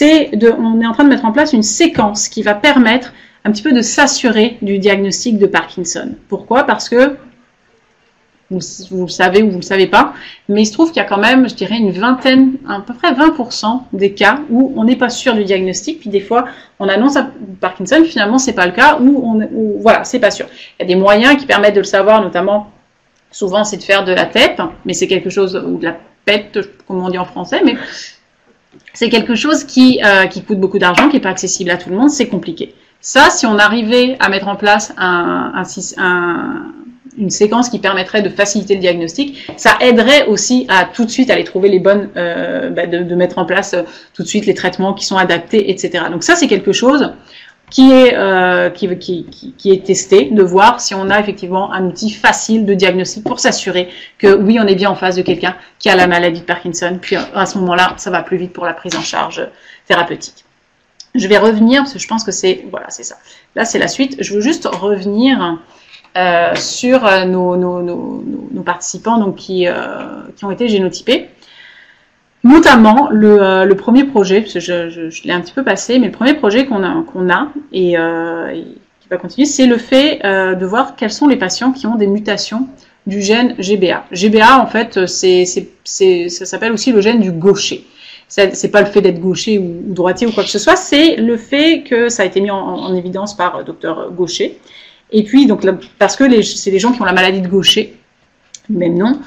on est en train de mettre en place une séquence qui va permettre un petit peu de s'assurer du diagnostic de Parkinson. Pourquoi? Parce que, vous le savez ou vous ne le savez pas, mais il se trouve qu'il y a quand même, je dirais, une vingtaine, à peu près 20% des cas où on n'est pas sûr du diagnostic, puis des fois, on annonce à Parkinson, finalement, c'est pas le cas, ou voilà, c'est pas sûr. Il y a des moyens qui permettent de le savoir, notamment, souvent, c'est de faire de la TEP, mais c'est quelque chose, ou de la PET, comme on dit en français, mais c'est quelque chose qui coûte beaucoup d'argent, qui n'est pas accessible à tout le monde, c'est compliqué. Ça, si on arrivait à mettre en place une séquence qui permettrait de faciliter le diagnostic, ça aiderait aussi à tout de suite aller trouver les bonnes, de mettre en place tout de suite les traitements qui sont adaptés, etc. Donc ça, c'est quelque chose qui est testé, de voir si on a effectivement un outil facile de diagnostic pour s'assurer que oui, on est bien en face de quelqu'un qui a la maladie de Parkinson, puis à ce moment-là, ça va plus vite pour la prise en charge thérapeutique. Je vais revenir, parce que je pense que voilà, c'est ça. Là, c'est la suite. Je veux juste revenir sur nos participants donc, qui ont été génotypés. Notamment le premier projet, parce que je l'ai un petit peu passé, mais le premier projet qu'on a et qui va continuer, c'est le fait de voir quels sont les patients qui ont des mutations du gène GBA. GBA, en fait, ça s'appelle aussi le gène du gaucher. C'est pas le fait d'être gaucher ou droitier ou quoi que ce soit, c'est le fait que ça a été mis en évidence par Dr Gaucher. Et puis, donc, parce que c'est les gens qui ont la maladie de Gaucher, même nom,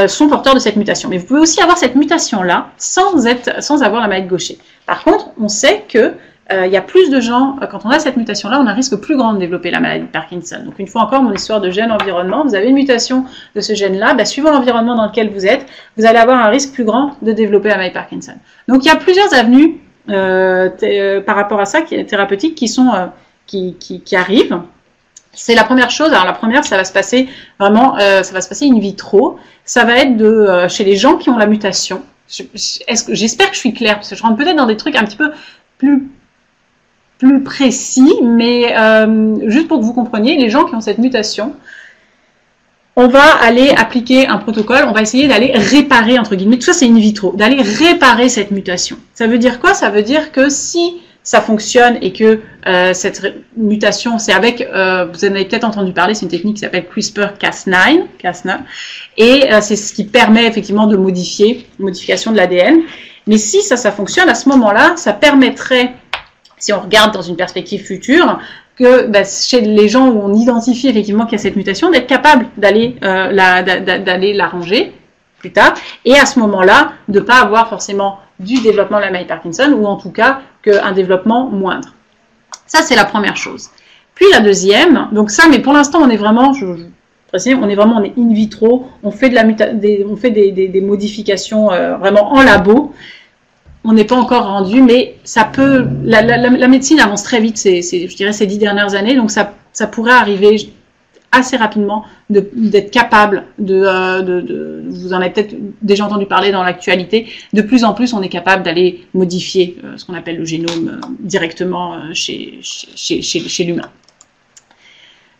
sont porteurs de cette mutation. Mais vous pouvez aussi avoir cette mutation-là sans avoir la maladie de Gaucher. Par contre, on sait que il y a plus de gens, quand on a cette mutation-là, on a un risque plus grand de développer la maladie de Parkinson. Donc, une fois encore, mon histoire de gène-environnement, vous avez une mutation de ce gène-là, suivant l'environnement dans lequel vous êtes, vous allez avoir un risque plus grand de développer la maladie de Parkinson. Donc, il y a plusieurs avenues par rapport à ça, thérapeutiques, qui arrivent. C'est la première chose. Alors la première, ça va se passer vraiment, ça va se passer in vitro. Ça va être chez les gens qui ont la mutation. J'espère que je suis claire, parce que je rentre peut-être dans des trucs un petit peu plus précis, mais juste pour que vous compreniez, les gens qui ont cette mutation, on va aller appliquer un protocole, on va essayer d'aller réparer, entre guillemets, tout ça c'est in vitro, d'aller réparer cette mutation. Ça veut dire quoi? Ça veut dire que si ça fonctionne et que cette mutation, c'est avec, vous en avez peut-être entendu parler, c'est une technique qui s'appelle CRISPR-Cas9, et c'est ce qui permet effectivement de modification de l'ADN. Mais si ça fonctionne, à ce moment-là, ça permettrait, si on regarde dans une perspective future, que chez les gens où on identifie effectivement qu'il y a cette mutation, d'être capable d'aller l'arranger plus tard, et à ce moment-là, de ne pas avoir forcément du développement de la maladie de Parkinson, ou en tout cas qu'un développement moindre. Ça, c'est la première chose. Puis la deuxième, donc ça, mais pour l'instant, on est vraiment, on est in vitro, on fait des modifications vraiment en labo. on n'est pas encore rendu, mais ça peut. La médecine avance très vite, je dirais, ces 10 dernières années, donc ça pourrait arriver assez rapidement d'être capable vous en avez peut-être déjà entendu parler dans l'actualité, de plus en plus on est capable d'aller modifier ce qu'on appelle le génome directement chez l'humain.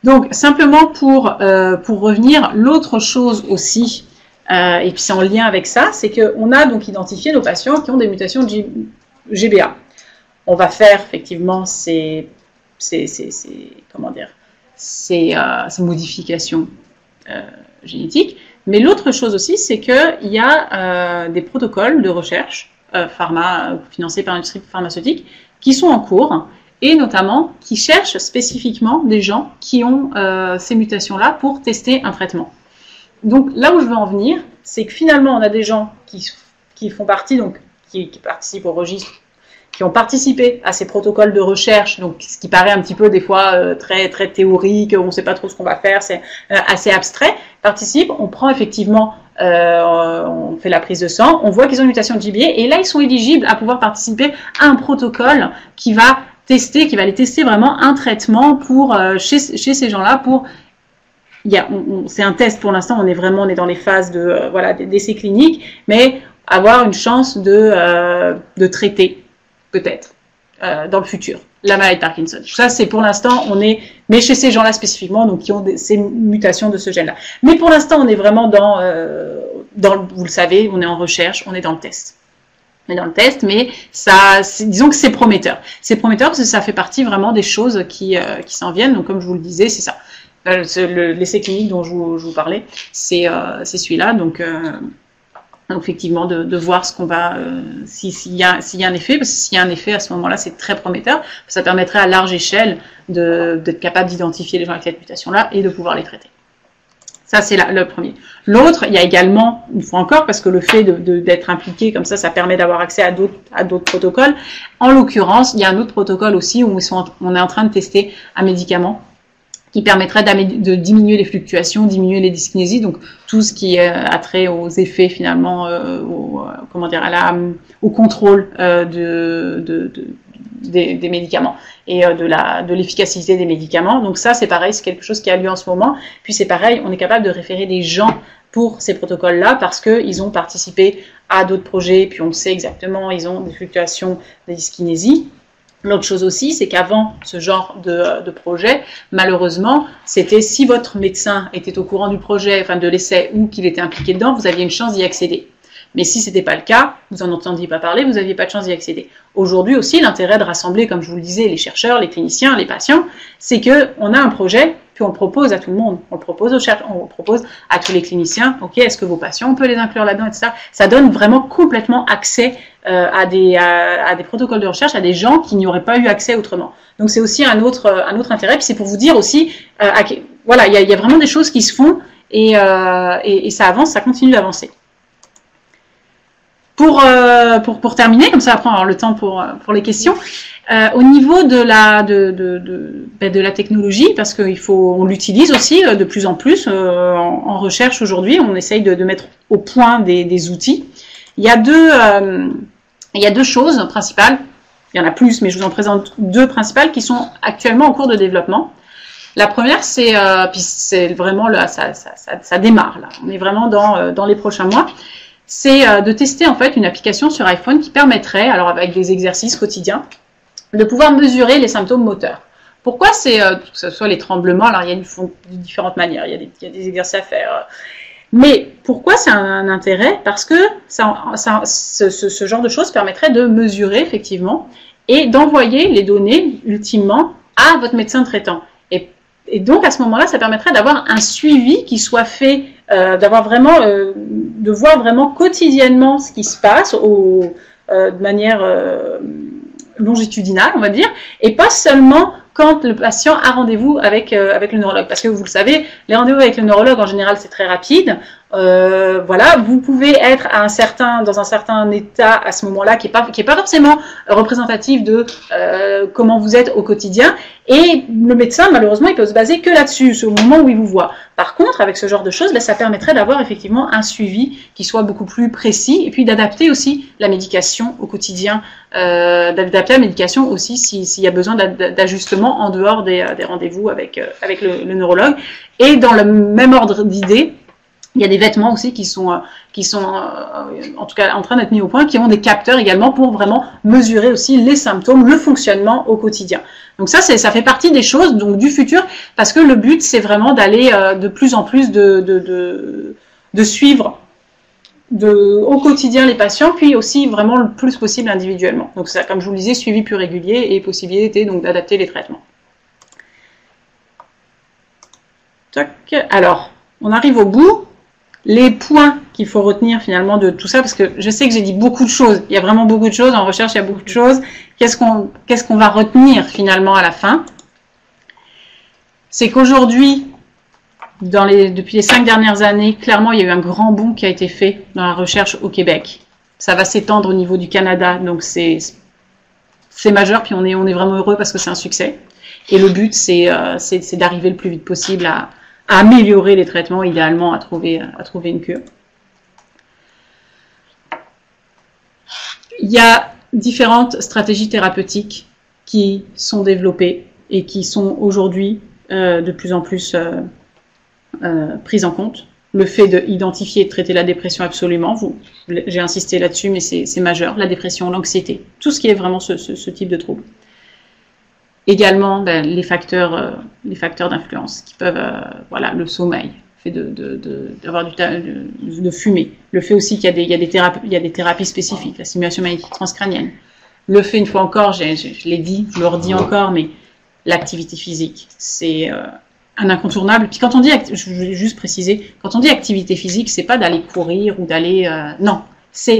Donc simplement pour revenir, l'autre chose aussi, et puis c'est en lien avec ça, c'est qu'on a donc identifié nos patients qui ont des mutations de GBA. On va faire effectivement ces modifications génétiques. Mais l'autre chose aussi, c'est qu'il y a des protocoles de recherche financés par l'industrie pharmaceutique qui sont en cours et notamment qui cherchent spécifiquement des gens qui ont ces mutations-là pour tester un traitement. Donc là où je veux en venir, c'est que finalement on a des gens qui font partie, donc qui participent au registre, qui ont participé à ces protocoles de recherche, donc ce qui paraît un petit peu des fois très très théorique, on ne sait pas trop ce qu'on va faire, c'est assez abstrait, participent, on prend effectivement, on fait la prise de sang, on voit qu'ils ont une mutation de GBA, et là ils sont éligibles à pouvoir participer à un protocole qui va aller tester vraiment un traitement pour chez ces gens-là pour c'est un test pour l'instant, on est dans les phases d'essais cliniques, mais avoir une chance de traiter peut-être dans le futur la maladie de Parkinson. Ça c'est pour l'instant, mais chez ces gens-là spécifiquement, donc qui ont ces mutations de ce gène-là. Mais pour l'instant, on est vraiment vous le savez, on est en recherche, on est dans le test. On est dans le test, mais disons que c'est prometteur. C'est prometteur parce que ça fait partie vraiment des choses qui s'en viennent. Donc comme je vous le disais, c'est ça. L'essai clinique dont je vous parlais, c'est celui-là. Donc effectivement, de voir ce qu'on va, s'il y a un effet, parce que s'il y a un effet à ce moment-là, c'est très prometteur. Ça permettrait à large échelle d'être capable d'identifier les gens avec cette mutation-là et de pouvoir les traiter. Ça, c'est le premier. L'autre, il y a également, une fois encore, parce que le fait d'être impliqué comme ça permet d'avoir accès à d'autres protocoles. En l'occurrence, il y a un autre protocole aussi où on est en train de tester un médicament qui permettrait de diminuer les fluctuations, diminuer les dyskinésies, donc tout ce qui a trait aux effets finalement, au contrôle des médicaments et de l'efficacité des médicaments. Donc ça, c'est pareil, c'est quelque chose qui a lieu en ce moment. Puis c'est pareil, on est capable de référer des gens pour ces protocoles-là parce qu'ils ont participé à d'autres projets, puis on sait exactement, ils ont des fluctuations de dyskinésie. L'autre chose aussi, c'est qu'avant ce genre de projet, malheureusement, c'était si votre médecin était au courant du projet, enfin de l'essai ou qu'il était impliqué dedans, vous aviez une chance d'y accéder. Mais si ce n'était pas le cas, vous n'en entendiez pas parler, vous n'aviez pas de chance d'y accéder. Aujourd'hui aussi, l'intérêt de rassembler, comme je vous le disais, les chercheurs, les cliniciens, les patients, c'est qu'on a un projet, puis on le propose à tout le monde. On le propose aux chercheurs, on le propose à tous les cliniciens. Ok, est-ce que vos patients, on peut les inclure là-dedans, etc. Ça donne vraiment complètement accès à des protocoles de recherche, à des gens qui n'y auraient pas eu accès autrement. Donc c'est aussi un autre intérêt. Puis c'est pour vous dire aussi, voilà, il y a vraiment des choses qui se font et ça avance, ça continue d'avancer. Pour terminer, comme ça après on va avoir le temps pour les questions, au niveau de la technologie, parce qu'on l'utilise aussi de plus en plus en recherche aujourd'hui, on essaye de mettre au point des outils. Il y a deux choses principales, il y en a plus, mais je vous en présente deux principales qui sont actuellement en cours de développement. La première, c'est vraiment là, ça démarre là, on est vraiment dans les prochains mois. C'est de tester en fait une application sur iPhone qui permettrait, alors avec des exercices quotidiens, de pouvoir mesurer les symptômes moteurs. Pourquoi c'est que ce soit les tremblements, alors il y a de différentes manières, il y a des exercices à faire. Mais pourquoi c'est un intérêt? Parce que ce genre de choses permettrait de mesurer effectivement et d'envoyer les données ultimement à votre médecin traitant. Et donc à ce moment-là, ça permettrait d'avoir un suivi qui soit fait, d'avoir vraiment, de voir vraiment quotidiennement ce qui se passe de manière longitudinale, on va dire, et pas seulement quand le patient a rendez-vous avec le neurologue. Parce que vous le savez, les rendez-vous avec le neurologue, en général, c'est très rapide. voilà, vous pouvez être dans un certain état à ce moment-là qui est pas forcément représentatif de comment vous êtes au quotidien. Et le médecin, malheureusement, il peut se baser que là-dessus, au moment où il vous voit. Par contre, avec ce genre de choses, ça permettrait d'avoir effectivement un suivi qui soit beaucoup plus précis et puis d'adapter aussi la médication au quotidien, d'adapter la médication aussi s'il y a besoin d'ajustement en dehors des rendez-vous avec le neurologue. Et dans le même ordre d'idées, il y a des vêtements aussi qui sont en tout cas en train d'être mis au point, qui ont des capteurs également pour vraiment mesurer aussi les symptômes, le fonctionnement au quotidien. Donc ça fait partie des choses donc du futur, parce que le but c'est vraiment d'aller de plus en plus de suivre au quotidien les patients, puis aussi vraiment le plus possible individuellement. Donc ça, comme je vous le disais, suivi plus régulier et possibilité donc d'adapter les traitements. Tac. Alors, on arrive au bout. Les points qu'il faut retenir finalement de tout ça, parce que je sais que j'ai dit beaucoup de choses, il y a vraiment beaucoup de choses, en recherche il y a beaucoup de choses, qu'est-ce qu'on va retenir finalement à la fin? C'est qu'aujourd'hui, depuis les 5 dernières années, clairement il y a eu un grand bond qui a été fait dans la recherche au Québec. Ça va s'étendre au niveau du Canada, donc c'est majeur, puis on est vraiment heureux parce que c'est un succès. Et le but c'est d'arriver le plus vite possible à améliorer les traitements, idéalement à trouver une cure. Il y a différentes stratégies thérapeutiques qui sont développées et qui sont aujourd'hui de plus en plus prises en compte. Le fait d'identifier et de traiter la dépression, absolument, j'ai insisté là-dessus, mais c'est majeur, la dépression, l'anxiété, tout ce qui est vraiment ce type de trouble. Également, les facteurs d'influence qui peuvent, voilà, le sommeil, le fait de fumer, le fait aussi qu'il y a des thérapies spécifiques, la stimulation magnétique transcrânienne, le fait, une fois encore, je l'ai dit, je le redis encore, mais l'activité physique, c'est un incontournable. Puis quand on dit, je vais juste préciser, quand on dit activité physique, c'est pas d'aller courir ou d'aller, non,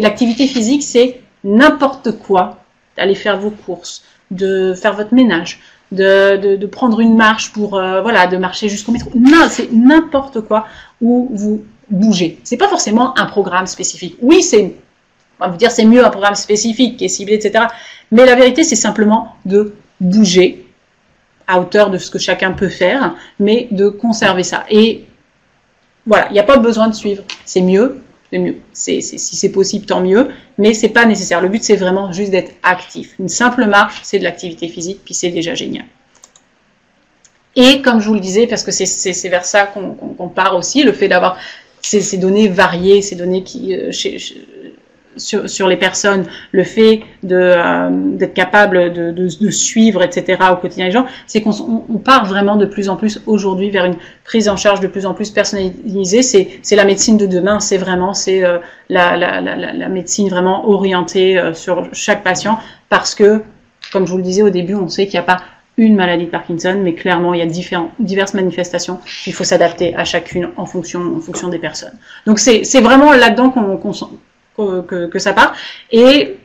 l'activité physique, c'est n'importe quoi, d'aller faire vos courses, de faire votre ménage, de prendre une marche pour voilà, de marcher jusqu'au métro. Non, c'est n'importe quoi où vous bougez. C'est pas forcément un programme spécifique. Oui, on va vous dire c'est mieux un programme spécifique qui est ciblé, etc. Mais la vérité, c'est simplement de bouger à hauteur de ce que chacun peut faire, mais de conserver ça. Et voilà, il n'y a pas besoin de suivre. C'est mieux. Si c'est possible, tant mieux, mais c'est pas nécessaire. Le but, c'est vraiment juste d'être actif. Une simple marche, c'est de l'activité physique, puis c'est déjà génial. Et comme je vous le disais, parce que c'est vers ça qu'on part aussi, le fait d'avoir ces données variées, ces données qui sur les personnes, le fait d'être capable de suivre, etc. au quotidien des gens, c'est qu'on part vraiment de plus en plus aujourd'hui vers une prise en charge de plus en plus personnalisée. C'est la médecine de demain, c'est la médecine vraiment orientée sur chaque patient, parce que, comme je vous le disais au début, on sait qu'il n'y a pas une maladie de Parkinson, mais clairement il y a diverses manifestations. Il faut s'adapter à chacune en fonction des personnes. Donc c'est vraiment là-dedans que ça part. Et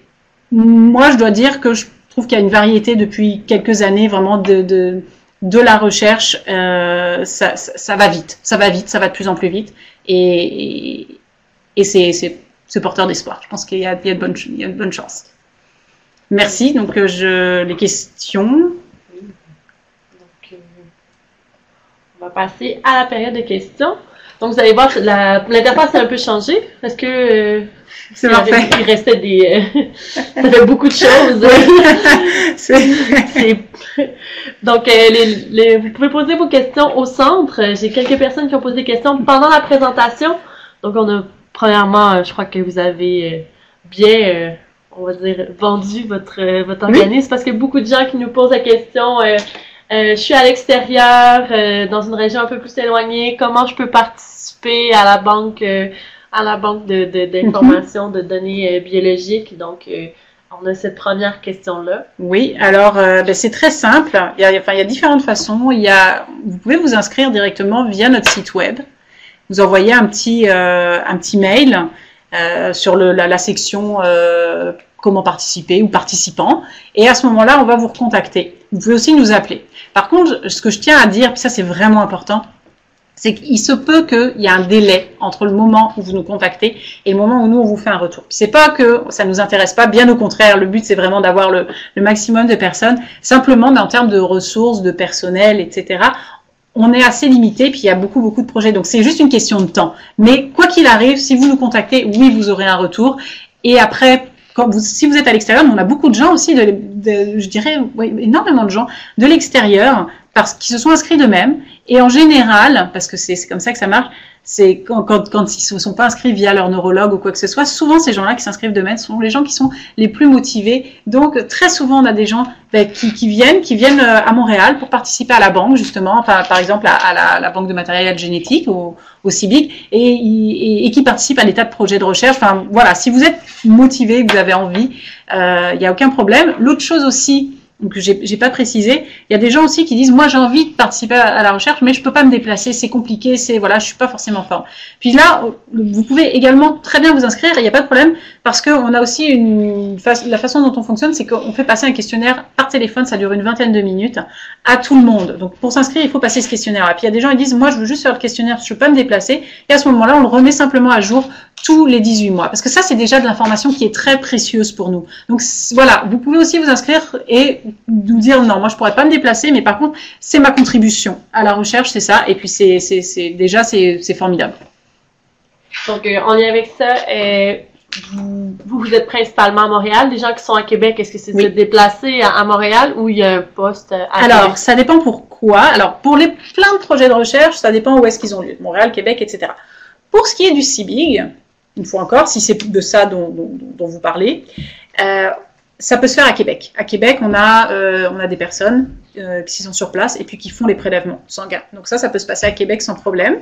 moi, je dois dire que je trouve qu'il y a une variété depuis quelques années vraiment de la recherche. Ça va vite, ça va de plus en plus vite. Et c'est porteur d'espoir. Je pense qu'il y a de bonnes chances. Merci. Donc, les questions. Donc, on va passer à la période de questions. Donc, vous allez voir, l'interface a un peu changé parce que c'est parfait. Il restait ça fait beaucoup de choses. Donc, vous pouvez poser vos questions au centre. J'ai quelques personnes qui ont posé des questions pendant la présentation. Donc, premièrement, je crois que vous avez bien, on va dire, vendu votre organisme, parce qu'il y a beaucoup de gens qui nous posent la question. Je suis à l'extérieur, dans une région un peu plus éloignée. Comment je peux participer à la banque d'informations, de données biologiques? Donc, on a cette première question-là. Oui, alors c'est très simple. Il y a différentes façons. Vous pouvez vous inscrire directement via notre site web. Vous envoyez un petit mail sur la section comment participer ou participants. Et à ce moment-là, on va vous recontacter. Vous pouvez aussi nous appeler. Par contre, ce que je tiens à dire, puis ça c'est vraiment important, c'est qu'il se peut qu'il y ait un délai entre le moment où vous nous contactez et le moment où nous, on vous fait un retour. C'est pas que ça nous intéresse pas, bien au contraire, le but, c'est vraiment d'avoir le maximum de personnes. Simplement, mais en termes de ressources, de personnel, etc., on est assez limité, puis il y a beaucoup de projets. Donc, c'est juste une question de temps. Mais quoi qu'il arrive, si vous nous contactez, oui, vous aurez un retour. Et après, si vous êtes à l'extérieur, on a beaucoup de gens aussi, je dirais, oui, énormément de gens de l'extérieur, qui se sont inscrits d'eux-mêmes. Et en général, parce que c'est comme ça que ça marche, c'est quand ils ne sont pas inscrits via leur neurologue ou quoi que ce soit, souvent ces gens-là qui s'inscrivent d'eux-mêmes sont les gens qui sont les plus motivés. Donc très souvent on a des gens qui viennent à Montréal pour participer à la banque justement, enfin, par exemple à la banque de matériel génétique au CIBIC et qui participent à des tas de projets de recherche. Enfin voilà, si vous êtes motivé, que vous avez envie, il n'y a aucun problème. L'autre chose aussi, que j'ai pas précisé, il y a des gens aussi qui disent moi j'ai envie de participer à la recherche mais je peux pas me déplacer, c'est compliqué, voilà, je suis pas forcément en forme. Puis là vous pouvez également très bien vous inscrire, il n'y a pas de problème parce que on a aussi la façon dont on fonctionne, c'est qu'on fait passer un questionnaire par téléphone, ça dure une vingtaine de minutes à tout le monde. Donc pour s'inscrire, il faut passer ce questionnaire. Et puis il y a des gens qui disent moi je veux juste faire le questionnaire, je peux pas me déplacer, et à ce moment-là on le remet simplement à jour tous les 18 mois. Parce que ça, c'est déjà de l'information qui est très précieuse pour nous. Donc voilà, vous pouvez aussi vous inscrire et nous dire non, moi je pourrais pas me déplacer, mais par contre, c'est ma contribution à la recherche, c'est ça. Et puis c'est formidable. Donc en lien avec ça, vous êtes principalement à Montréal. Les gens qui sont à Québec, est-ce que c'est de déplacer à Montréal ou il y a un poste à Alors, Québec? Ça dépend pourquoi. Alors, pour plein de projets de recherche, ça dépend où est-ce qu'ils ont lieu. Montréal, Québec, etc. Pour ce qui est du CIBIG, une fois encore, si c'est de ça dont vous parlez, ça peut se faire à Québec. À Québec, on a des personnes qui sont sur place et puis qui font les prélèvements sanguins. Donc ça peut se passer à Québec sans problème.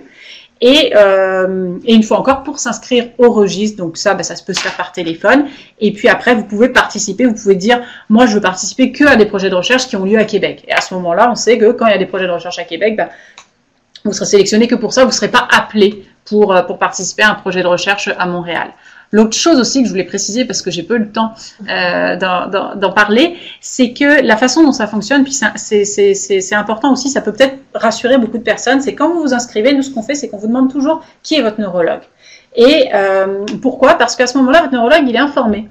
Et une fois encore, pour s'inscrire au registre, donc ça peut se faire par téléphone. Et puis après, vous pouvez participer, vous pouvez dire, moi je veux participer que à des projets de recherche qui ont lieu à Québec. Et à ce moment-là, on sait que quand il y a des projets de recherche à Québec, vous serez sélectionné que pour ça, vous ne serez pas appelé pour participer à un projet de recherche à Montréal. L'autre chose aussi que je voulais préciser, parce que j'ai peu le temps d'en parler, c'est que la façon dont ça fonctionne, puis c'est important aussi, ça peut peut-être rassurer beaucoup de personnes, c'est quand vous vous inscrivez, nous ce qu'on fait, c'est qu'on vous demande toujours qui est votre neurologue. Et pourquoi? Parce qu'à ce moment-là, votre neurologue, il est informé.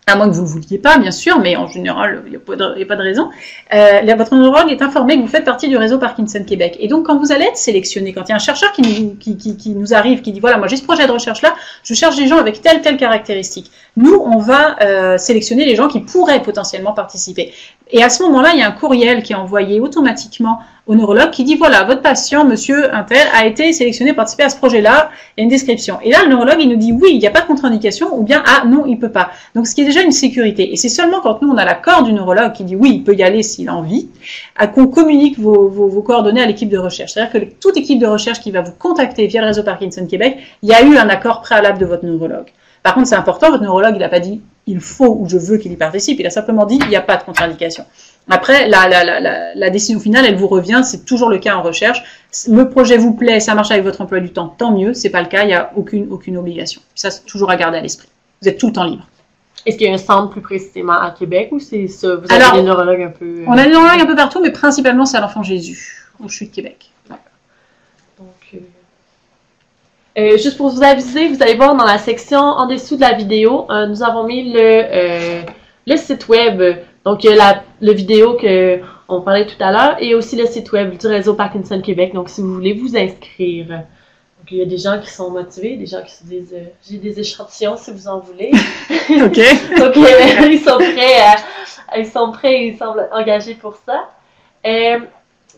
À moins que vous ne le vouliez pas, bien sûr, mais en général, il n'y a pas de raison. Votre neurologue est informé que vous faites partie du réseau Parkinson Québec. Et donc, quand vous allez être sélectionné, quand il y a un chercheur qui nous arrive, qui dit, voilà, moi j'ai ce projet de recherche-là, je cherche des gens avec telle caractéristique. Nous, on va sélectionner les gens qui pourraient potentiellement participer. Et à ce moment-là, il y a un courriel qui est envoyé automatiquement au neurologue qui dit, voilà, votre patient, monsieur Intel, a été sélectionné pour participer à ce projet-là, il y a une description. Et là, le neurologue, il nous dit, oui, il n'y a pas de contre-indication, ou bien, ah, non, il peut pas. Donc, ce qui est déjà une sécurité. Et c'est seulement quand nous, on a l'accord du neurologue qui dit, oui, il peut y aller s'il a envie, qu'on communique vos coordonnées à l'équipe de recherche. C'est-à-dire que toute équipe de recherche qui va vous contacter via le réseau Parkinson Québec, il y a eu un accord préalable de votre neurologue. Par contre, c'est important, votre neurologue, il n'a pas dit, il faut ou je veux qu'il y participe, il a simplement dit, il n'y a pas de contre-indication. Après, la décision finale, elle vous revient, c'est toujours le cas en recherche. Le projet vous plaît, ça marche avec votre emploi du temps, tant mieux. C'est pas le cas, il n'y a aucune obligation. Ça, c'est toujours à garder à l'esprit. Vous êtes tout le temps libre. Est-ce qu'il y a un centre plus précisément à Québec ou c'est ça? Vous avez des neurologues un peu... On a des neurologues un peu partout, mais principalement c'est à l'Enfant Jésus, au CHU de Québec. Ouais. Donc, juste pour vous aviser, vous allez voir dans la section en dessous de la vidéo, nous avons mis le site web. Donc, il y a la vidéo qu'on parlait tout à l'heure et aussi le site web du réseau Parkinson Québec. Donc, si vous voulez vous inscrire. Donc, il y a des gens qui sont motivés, des gens qui se disent j'ai des échantillons si vous en voulez. OK. Donc, ils sont prêts, ils semblent engagés pour ça.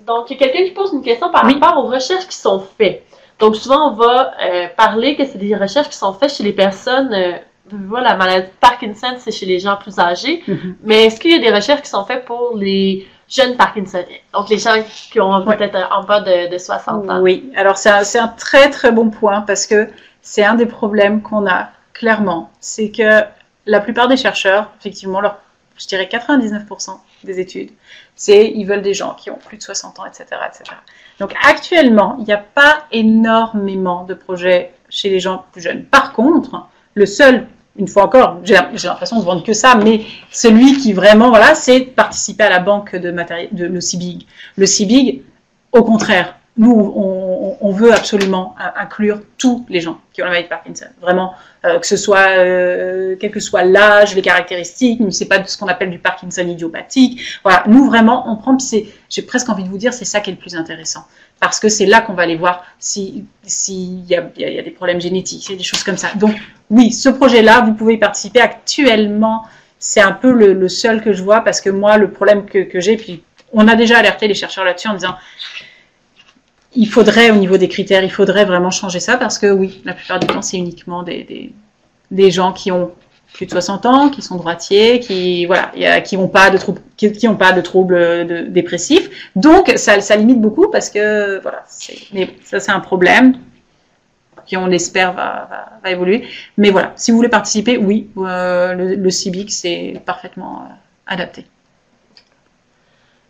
Donc, il y a quelqu'un qui pose une question par rapport aux recherches qui sont faites. Donc, souvent, on va parler que c'est des recherches qui sont faites chez les personnes... Voilà, la maladie de Parkinson, c'est chez les gens plus âgés. Mais est-ce qu'il y a des recherches qui sont faites pour les jeunes Parkinsoniens? Donc, les gens qui ont peut-être en bas de 60 ans. Oui, alors c'est un très très bon point parce que c'est un des problèmes qu'on a, clairement. C'est que la plupart des chercheurs, effectivement, je dirais 99% des études, ils veulent des gens qui ont plus de 60 ans, etc., etc. Donc, actuellement, il n'y a pas énormément de projets chez les gens plus jeunes. Par contre, le seul, une fois encore, j'ai l'impression de vendre que ça, mais celui qui vraiment, voilà, c'est participer à la banque de matériel, le CIBIG. Le CIBIG, au contraire, nous, on veut absolument inclure tous les gens qui ont la maladie de Parkinson. Vraiment, que ce soit, quel que soit l'âge, les caractéristiques, c'est pas ce qu'on appelle du Parkinson idiopathique. Voilà, nous, vraiment, on prend, j'ai presque envie de vous dire, c'est ça qui est le plus intéressant. Parce que c'est là qu'on va aller voir s'il y a des problèmes génétiques, des choses comme ça. Donc, oui, ce projet-là, vous pouvez y participer. Actuellement, c'est un peu le seul que je vois, parce que moi, le problème que j'ai, puis on a déjà alerté les chercheurs là-dessus en disant, il faudrait, au niveau des critères, il faudrait vraiment changer ça, parce que oui, la plupart du temps, c'est uniquement des gens qui ont plus de 60 ans, qui sont droitiers, qui n'ont pas de troubles dépressifs. Donc, ça limite beaucoup, parce que, voilà, mais ça, c'est un problème qui, on l'espère, va évoluer. Mais voilà, si vous voulez participer, oui, le CIBIC, c'est parfaitement adapté.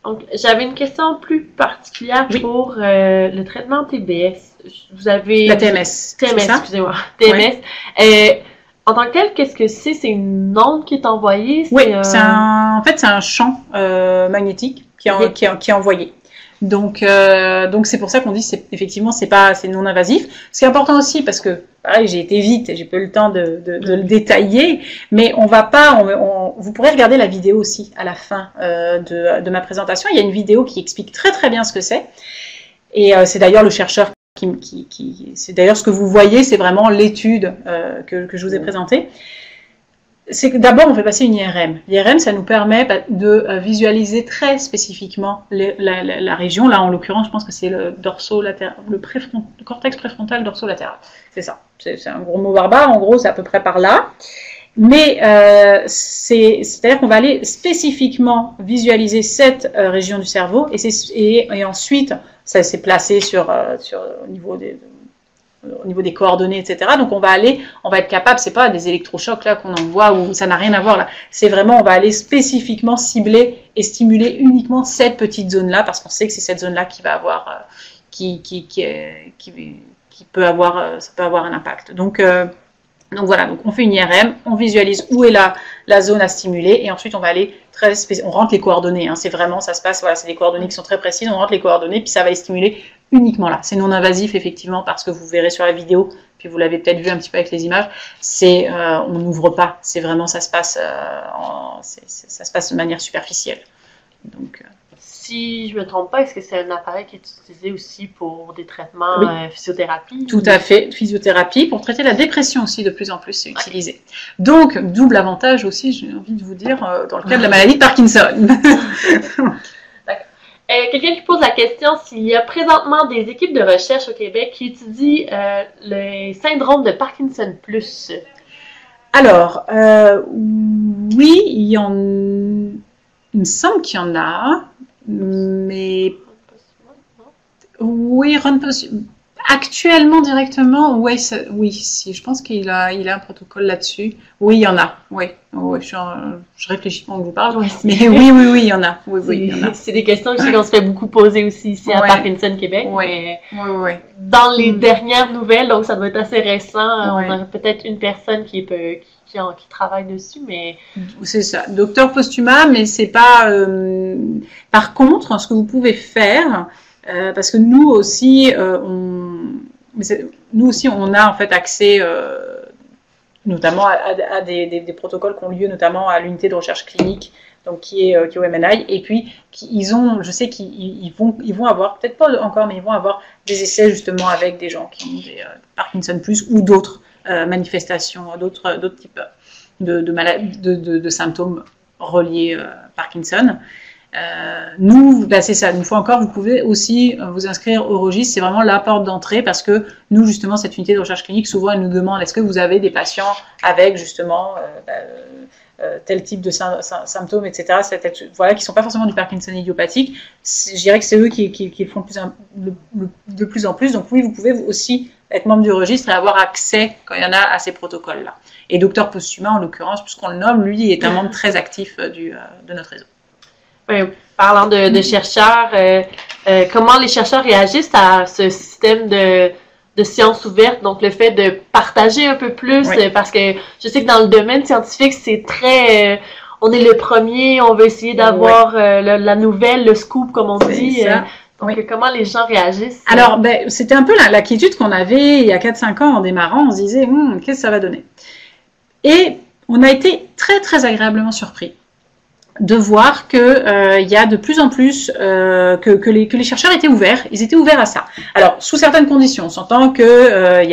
Donc, j'avais une question plus particulière pour le traitement TBS. Vous avez... La TMS. TMS, excusez-moi. TMS. Ouais. En tant que tel, qu'est-ce que c'est? C'est une onde qui est envoyée? Oui, en fait, c'est un champ magnétique qui est envoyé. Donc c'est pour ça qu'on dit effectivement c'est non invasif. Ce qui est important aussi, parce que pareil, j'ai été vite, j'ai pas eu le temps de le détailler, mais on va pas, vous pourrez regarder la vidéo aussi à la fin de ma présentation. Il y a une vidéo qui explique très très bien ce que c'est, et c'est d'ailleurs le chercheur c'est d'ailleurs ce que vous voyez, c'est vraiment l'étude que je vous ai présentée. C'est que d'abord, on fait passer une IRM. L'IRM, ça nous permet de visualiser très spécifiquement la région. Là, en l'occurrence, je pense que c'est le dorsolatéral, le cortex préfrontal dorsolatéral. C'est ça. C'est un gros mot barbare. En gros, c'est à peu près par là. Mais c'est-à-dire qu'on va aller spécifiquement visualiser cette région du cerveau, et ensuite, ça s'est placé au niveau des coordonnées, etc. Donc on va être capable, c'est pas des électrochocs là qu'on envoie, ou ça n'a rien à voir là. C'est vraiment, on va aller spécifiquement cibler et stimuler uniquement cette petite zone là, parce qu'on sait que c'est cette zone là qui va avoir, ça peut avoir un impact. Donc voilà, donc on fait une IRM, on visualise où est la zone à stimuler, et ensuite on va aller on rentre les coordonnées, hein, c'est vraiment, ça se passe, voilà, c'est des coordonnées qui sont très précises, on rentre les coordonnées, puis ça va les stimuler uniquement là. C'est non invasif effectivement, parce que vous verrez sur la vidéo, puis vous l'avez peut-être vu un petit peu avec les images, on n'ouvre pas, c'est vraiment, ça se passe de manière superficielle. Donc, si je ne me trompe pas, est-ce que c'est un appareil qui est utilisé aussi pour des traitements physiothérapie? Tout à fait, physiothérapie, pour traiter la dépression aussi, de plus en plus, c'est utilisé. Donc, double avantage aussi, j'ai envie de vous dire, dans le cas de la maladie de Parkinson. D'accord. Quelqu'un qui pose la question s'il y a présentement des équipes de recherche au Québec qui étudient le syndrome de Parkinson+. Alors, oui, il me semble qu'il y en a. Mais oui, actuellement directement, oui, si, je pense qu'il a un protocole là-dessus. Oui, il y en a. Oui, je réfléchis pendant que vous parlez. Mais oui, il y en a. Oui, il y en a. C'est des questions que je sais qu'on se fait beaucoup poser aussi ici à Parkinson Québec. Oui. Dans les dernières nouvelles, donc ça doit être assez récent, on aurait peut-être une personne qui travaille dessus, mais... C'est ça, docteur Postuma, mais c'est pas... Par contre, ce que vous pouvez faire, parce que nous aussi, on a en fait accès notamment à des protocoles qui ont lieu notamment à l'unité de recherche clinique, donc qui est au MNI, et puis je sais qu'ils vont avoir, peut-être pas encore, mais ils vont avoir des essais justement avec des gens qui ont des Parkinson+, ou d'autres manifestations, d'autres types de symptômes reliés Parkinson. Nous, c'est ça. Une fois encore, vous pouvez aussi vous inscrire au registre. C'est vraiment la porte d'entrée, parce que nous, justement, cette unité de recherche clinique, souvent, elle nous demande est-ce que vous avez des patients avec justement tel type de symptômes, etc. Voilà, qui ne sont pas forcément du Parkinson idiopathique. Je dirais que c'est eux qui le font de plus en plus. Donc oui, vous pouvez aussi être membre du registre et avoir accès, quand il y en a, à ces protocoles-là. Et Dr Postuma, en l'occurrence, puisqu'on le nomme, lui, est un membre très actif de notre réseau. Oui, parlant de chercheurs, comment les chercheurs réagissent à ce système de sciences ouvertes, donc le fait de partager un peu plus, parce que je sais que dans le domaine scientifique, c'est très... on est le premier, on veut essayer d'avoir la nouvelle, le scoop, comme on dit. Donc, comment les gens réagissent? Alors, c'était un peu la quiétude qu'on avait il y a 4-5 ans en démarrant. On se disait, qu'est-ce que ça va donner? Et on a été très, très agréablement surpris de voir que il y a de plus en plus que les chercheurs étaient ouverts. Ils étaient ouverts à ça. Alors, sous certaines conditions, on s'entend que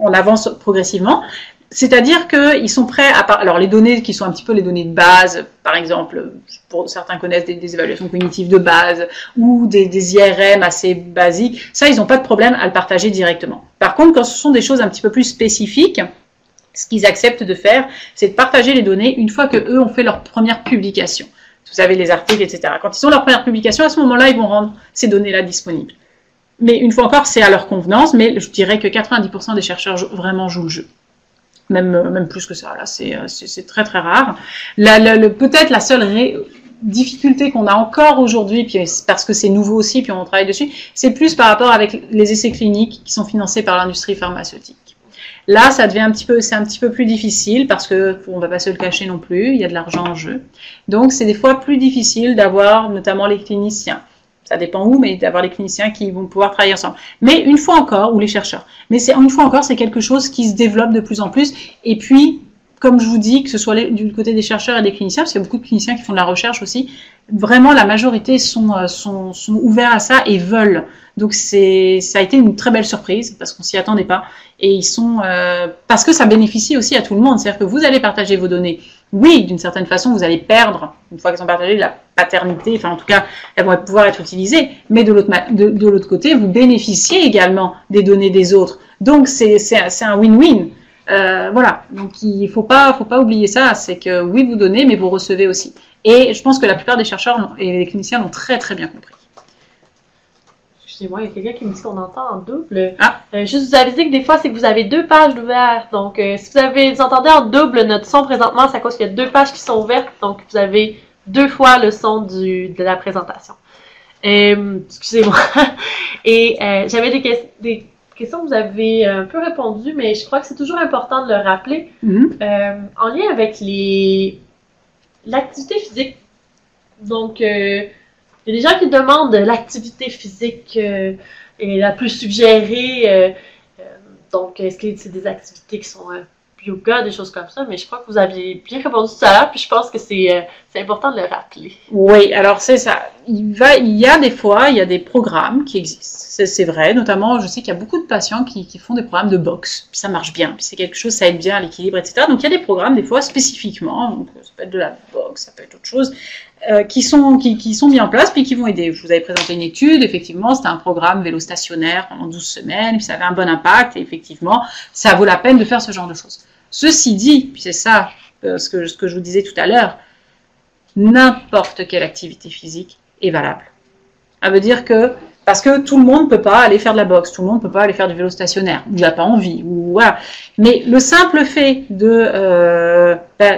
on avance progressivement. C'est-à-dire qu'ils sont prêts à... Alors, les données qui sont un petit peu les données de base, par exemple, pour certains connaissent des évaluations cognitives de base ou des IRM assez basiques, ça, ils n'ont pas de problème à le partager directement. Par contre, quand ce sont des choses un petit peu plus spécifiques, ce qu'ils acceptent de faire, c'est de partager les données une fois qu'eux ont fait leur première publication. Vous savez, les articles, etc. Quand ils ont leur première publication, à ce moment-là, ils vont rendre ces données-là disponibles. Mais une fois encore, c'est à leur convenance, mais je dirais que 90% des chercheurs vraiment jouent le jeu. Même plus que ça, là, c'est très très rare. Peut-être la seule difficulté qu'on a encore aujourd'hui, puis parce que c'est nouveau aussi, puis on travaille dessus, c'est plus par rapport avec les essais cliniques qui sont financés par l'industrie pharmaceutique. Là, c'est un petit peu plus difficile parce que on va pas se le cacher non plus, il y a de l'argent en jeu. Donc, c'est des fois plus difficile d'avoir, notamment les cliniciens. Ça dépend où, mais d'avoir les cliniciens qui vont pouvoir travailler ensemble. Mais une fois encore, ou les chercheurs. Mais une fois encore, c'est quelque chose qui se développe de plus en plus. Et puis, comme je vous dis, que ce soit du côté des chercheurs et des cliniciens, parce qu'il y a beaucoup de cliniciens qui font de la recherche aussi, vraiment la majorité sont ouverts à ça et veulent. Donc ça a été une très belle surprise parce qu'on s'y attendait pas. Et ils sont parce que ça bénéficie aussi à tout le monde. C'est-à-dire que vous allez partager vos données. Oui, d'une certaine façon, vous allez perdre, une fois qu'elles sont partagées, la paternité, enfin en tout cas, elles vont pouvoir être utilisées, mais de l'autre côté, vous bénéficiez également des données des autres. Donc c'est un win-win. Voilà, donc il faut pas oublier ça, c'est que oui, vous donnez, mais vous recevez aussi. Et je pense que la plupart des chercheurs et les cliniciens l'ont très très bien compris. Excusez-moi, il y a quelqu'un qui me dit qu'on entend en double. Juste vous aviser que des fois, c'est que vous avez 2 pages ouvertes. Donc, si vous entendez en double notre son présentement, c'est à cause qu'il y a 2 pages qui sont ouvertes. Donc, vous avez 2 fois le son de la présentation. Excusez-moi. Et j'avais des questions que vous avez un peu répondu, mais je crois que c'est toujours important de le rappeler. En lien avec l'activité physique. Donc, il y a des gens qui demandent l'activité physique est la plus suggérée. Donc, est-ce que c'est des activités qui sont yoga, des choses comme ça? Mais je crois que vous aviez bien répondu tout à l'heure, puis je pense que c'est important de le rappeler. Oui, alors c'est ça. Il y a des fois, il y a des programmes qui existent. C'est vrai, notamment, je sais qu'il y a beaucoup de patients qui font des programmes de boxe, puis ça marche bien, puis c'est quelque chose, ça aide bien à l'équilibre, etc. Donc il y a des programmes, des fois, spécifiquement, donc ça peut être de la boxe, ça peut être autre chose, qui sont mis en place, puis qui vont aider. Je vous avais présenté une étude, effectivement, c'était un programme vélo stationnaire pendant 12 semaines, puis ça avait un bon impact, et effectivement, ça vaut la peine de faire ce genre de choses. Ceci dit, puis c'est ça ce que je vous disais tout à l'heure, n'importe quelle activité physique est valable. Ça veut dire que parce que tout le monde ne peut pas aller faire de la boxe, tout le monde ne peut pas aller faire du vélo stationnaire, ou il n'a pas envie, ou voilà. Mais le simple fait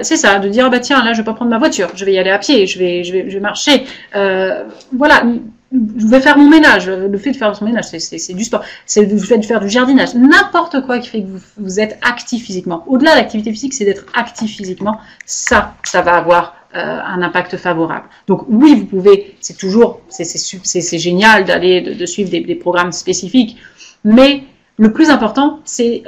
c'est ça, de dire tiens, là je vais pas prendre ma voiture, je vais y aller à pied, je vais marcher, voilà, je vais faire mon ménage. Le fait de faire son ménage, c'est du sport, c'est le fait de faire du jardinage, n'importe quoi qui fait que vous êtes actif physiquement. Au-delà de l'activité physique, c'est d'être actif physiquement. Ça va avoir un impact favorable. Donc oui, vous pouvez, c'est génial de suivre des programmes spécifiques, mais le plus important, c'est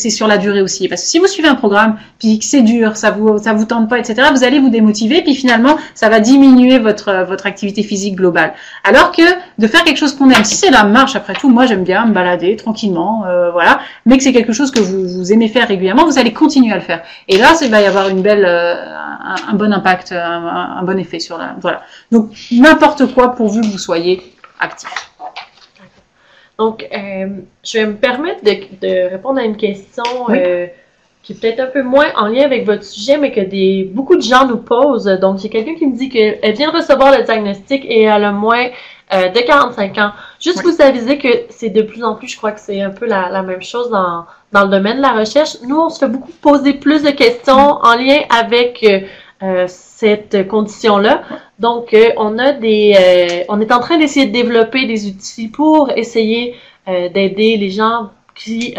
sur la durée aussi. Parce que si vous suivez un programme, puis que c'est dur, ça vous tente pas, etc., vous allez vous démotiver, puis finalement, ça va diminuer votre activité physique globale. Alors que de faire quelque chose qu'on aime, si c'est la marche, après tout, moi j'aime bien me balader tranquillement, voilà, mais que c'est quelque chose que vous aimez faire régulièrement, vous allez continuer à le faire. Et là, il va y avoir un bon impact, un bon effet sur voilà. Donc, n'importe quoi pourvu que vous soyez actif. Donc, je vais me permettre de répondre à une question qui est peut-être un peu moins en lien avec votre sujet, mais que beaucoup de gens nous posent. Donc, j'ai quelqu'un qui me dit qu'elle vient de recevoir le diagnostic et elle a moins de 45 ans. Juste vous aviser que c'est de plus en plus, je crois que c'est un peu la même chose dans le domaine de la recherche. Nous, on se fait beaucoup poser plus de questions en lien avec cette condition-là. Donc, on est en train d'essayer de développer des outils pour essayer d'aider les gens qui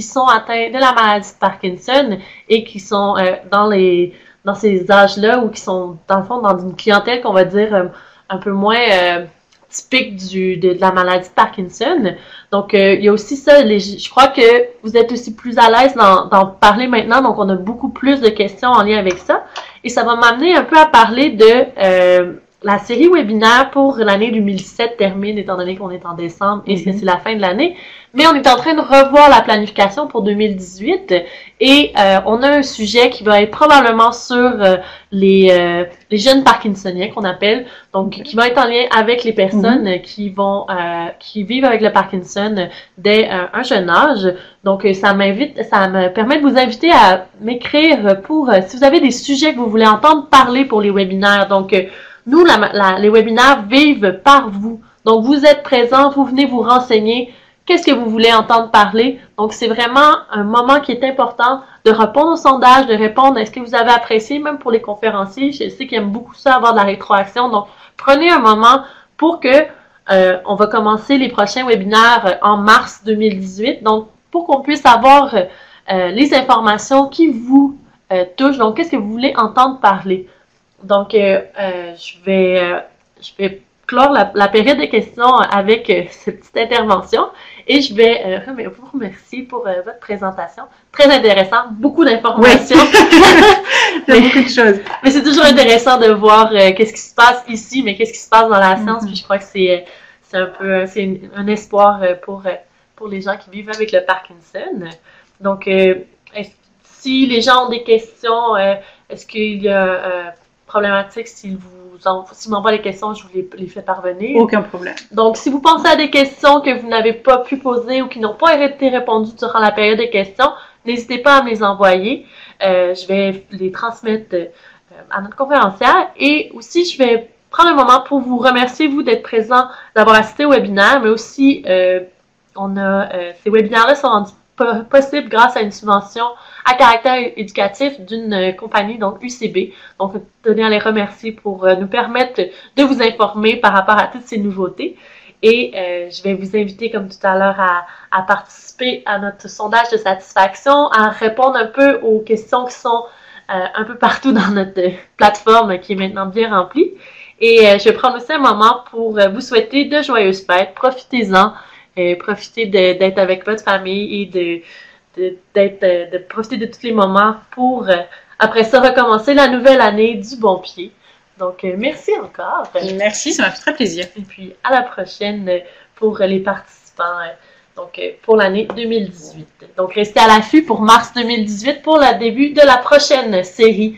sont atteints de la maladie de Parkinson et qui sont dans ces âges-là ou qui sont, dans le fond, dans une clientèle qu'on va dire un peu moins typiques de la maladie de Parkinson. Donc, il y a aussi ça, je crois que vous êtes aussi plus à l'aise d'en parler maintenant, donc on a beaucoup plus de questions en lien avec ça. Et ça va m'amener un peu à parler de la série webinaire pour l'année 2017 termine, étant donné qu'on est en décembre et que c'est la fin de l'année. Mais on est en train de revoir la planification pour 2018 et on a un sujet qui va être probablement sur les jeunes Parkinsoniens qu'on appelle, donc qui va être en lien avec les personnes qui vivent avec le Parkinson dès un jeune âge. Donc ça me permet de vous inviter à m'écrire pour si vous avez des sujets que vous voulez entendre parler pour les webinaires. Donc nous, les webinaires vivent par vous. Donc, vous êtes présents, vous venez vous renseigner. Qu'est-ce que vous voulez entendre parler? Donc, c'est vraiment un moment qui est important de répondre au sondage, de répondre à ce que vous avez apprécié, même pour les conférenciers. Je sais qu'ils aiment beaucoup ça, avoir de la rétroaction. Donc, prenez un moment pour que on va commencer les prochains webinaires en mars 2018. Donc, pour qu'on puisse avoir les informations qui vous touchent. Donc, qu'est-ce que vous voulez entendre parler? Donc, je vais clore la période de questions avec cette petite intervention et je vais vous remercier pour votre présentation. Très intéressant, beaucoup d'informations. Oui. Il y a beaucoup de choses. Mais c'est toujours intéressant de voir qu'est-ce qui se passe ici, mais qu'est-ce qui se passe dans la science. Puis je crois que c'est un espoir pour les gens qui vivent avec le Parkinson. Donc, si les gens ont des questions, est-ce qu'il y a problématique s'ils m'envoient les questions, je vous les fais parvenir. Aucun problème. Donc, si vous pensez à des questions que vous n'avez pas pu poser ou qui n'ont pas été répondues durant la période de questions, n'hésitez pas à me les envoyer. Je vais les transmettre à notre conférencière et aussi, je vais prendre un moment pour vous remercier, vous, d'être présent, d'avoir assisté au webinaire, mais aussi, ces webinaires-là sont rendus possibles grâce à une subvention à caractère éducatif d'une compagnie, donc UCB. Donc, je tenais à les remercier pour nous permettre de vous informer par rapport à toutes ces nouveautés. Et je vais vous inviter, comme tout à l'heure, à participer à notre sondage de satisfaction, à répondre un peu aux questions qui sont un peu partout dans notre plateforme qui est maintenant bien remplie. Et je vais prendre aussi un moment pour vous souhaiter de joyeuses fêtes. Profitez-en. Profitez d'être avec votre famille et de profiter de tous les moments pour, après ça, recommencer la nouvelle année du bon pied. Donc, merci encore. Merci, ça m'a fait très plaisir. Et puis, à la prochaine pour les participants, pour l'année 2018. Donc, restez à l'affût pour mars 2018 pour le début de la prochaine série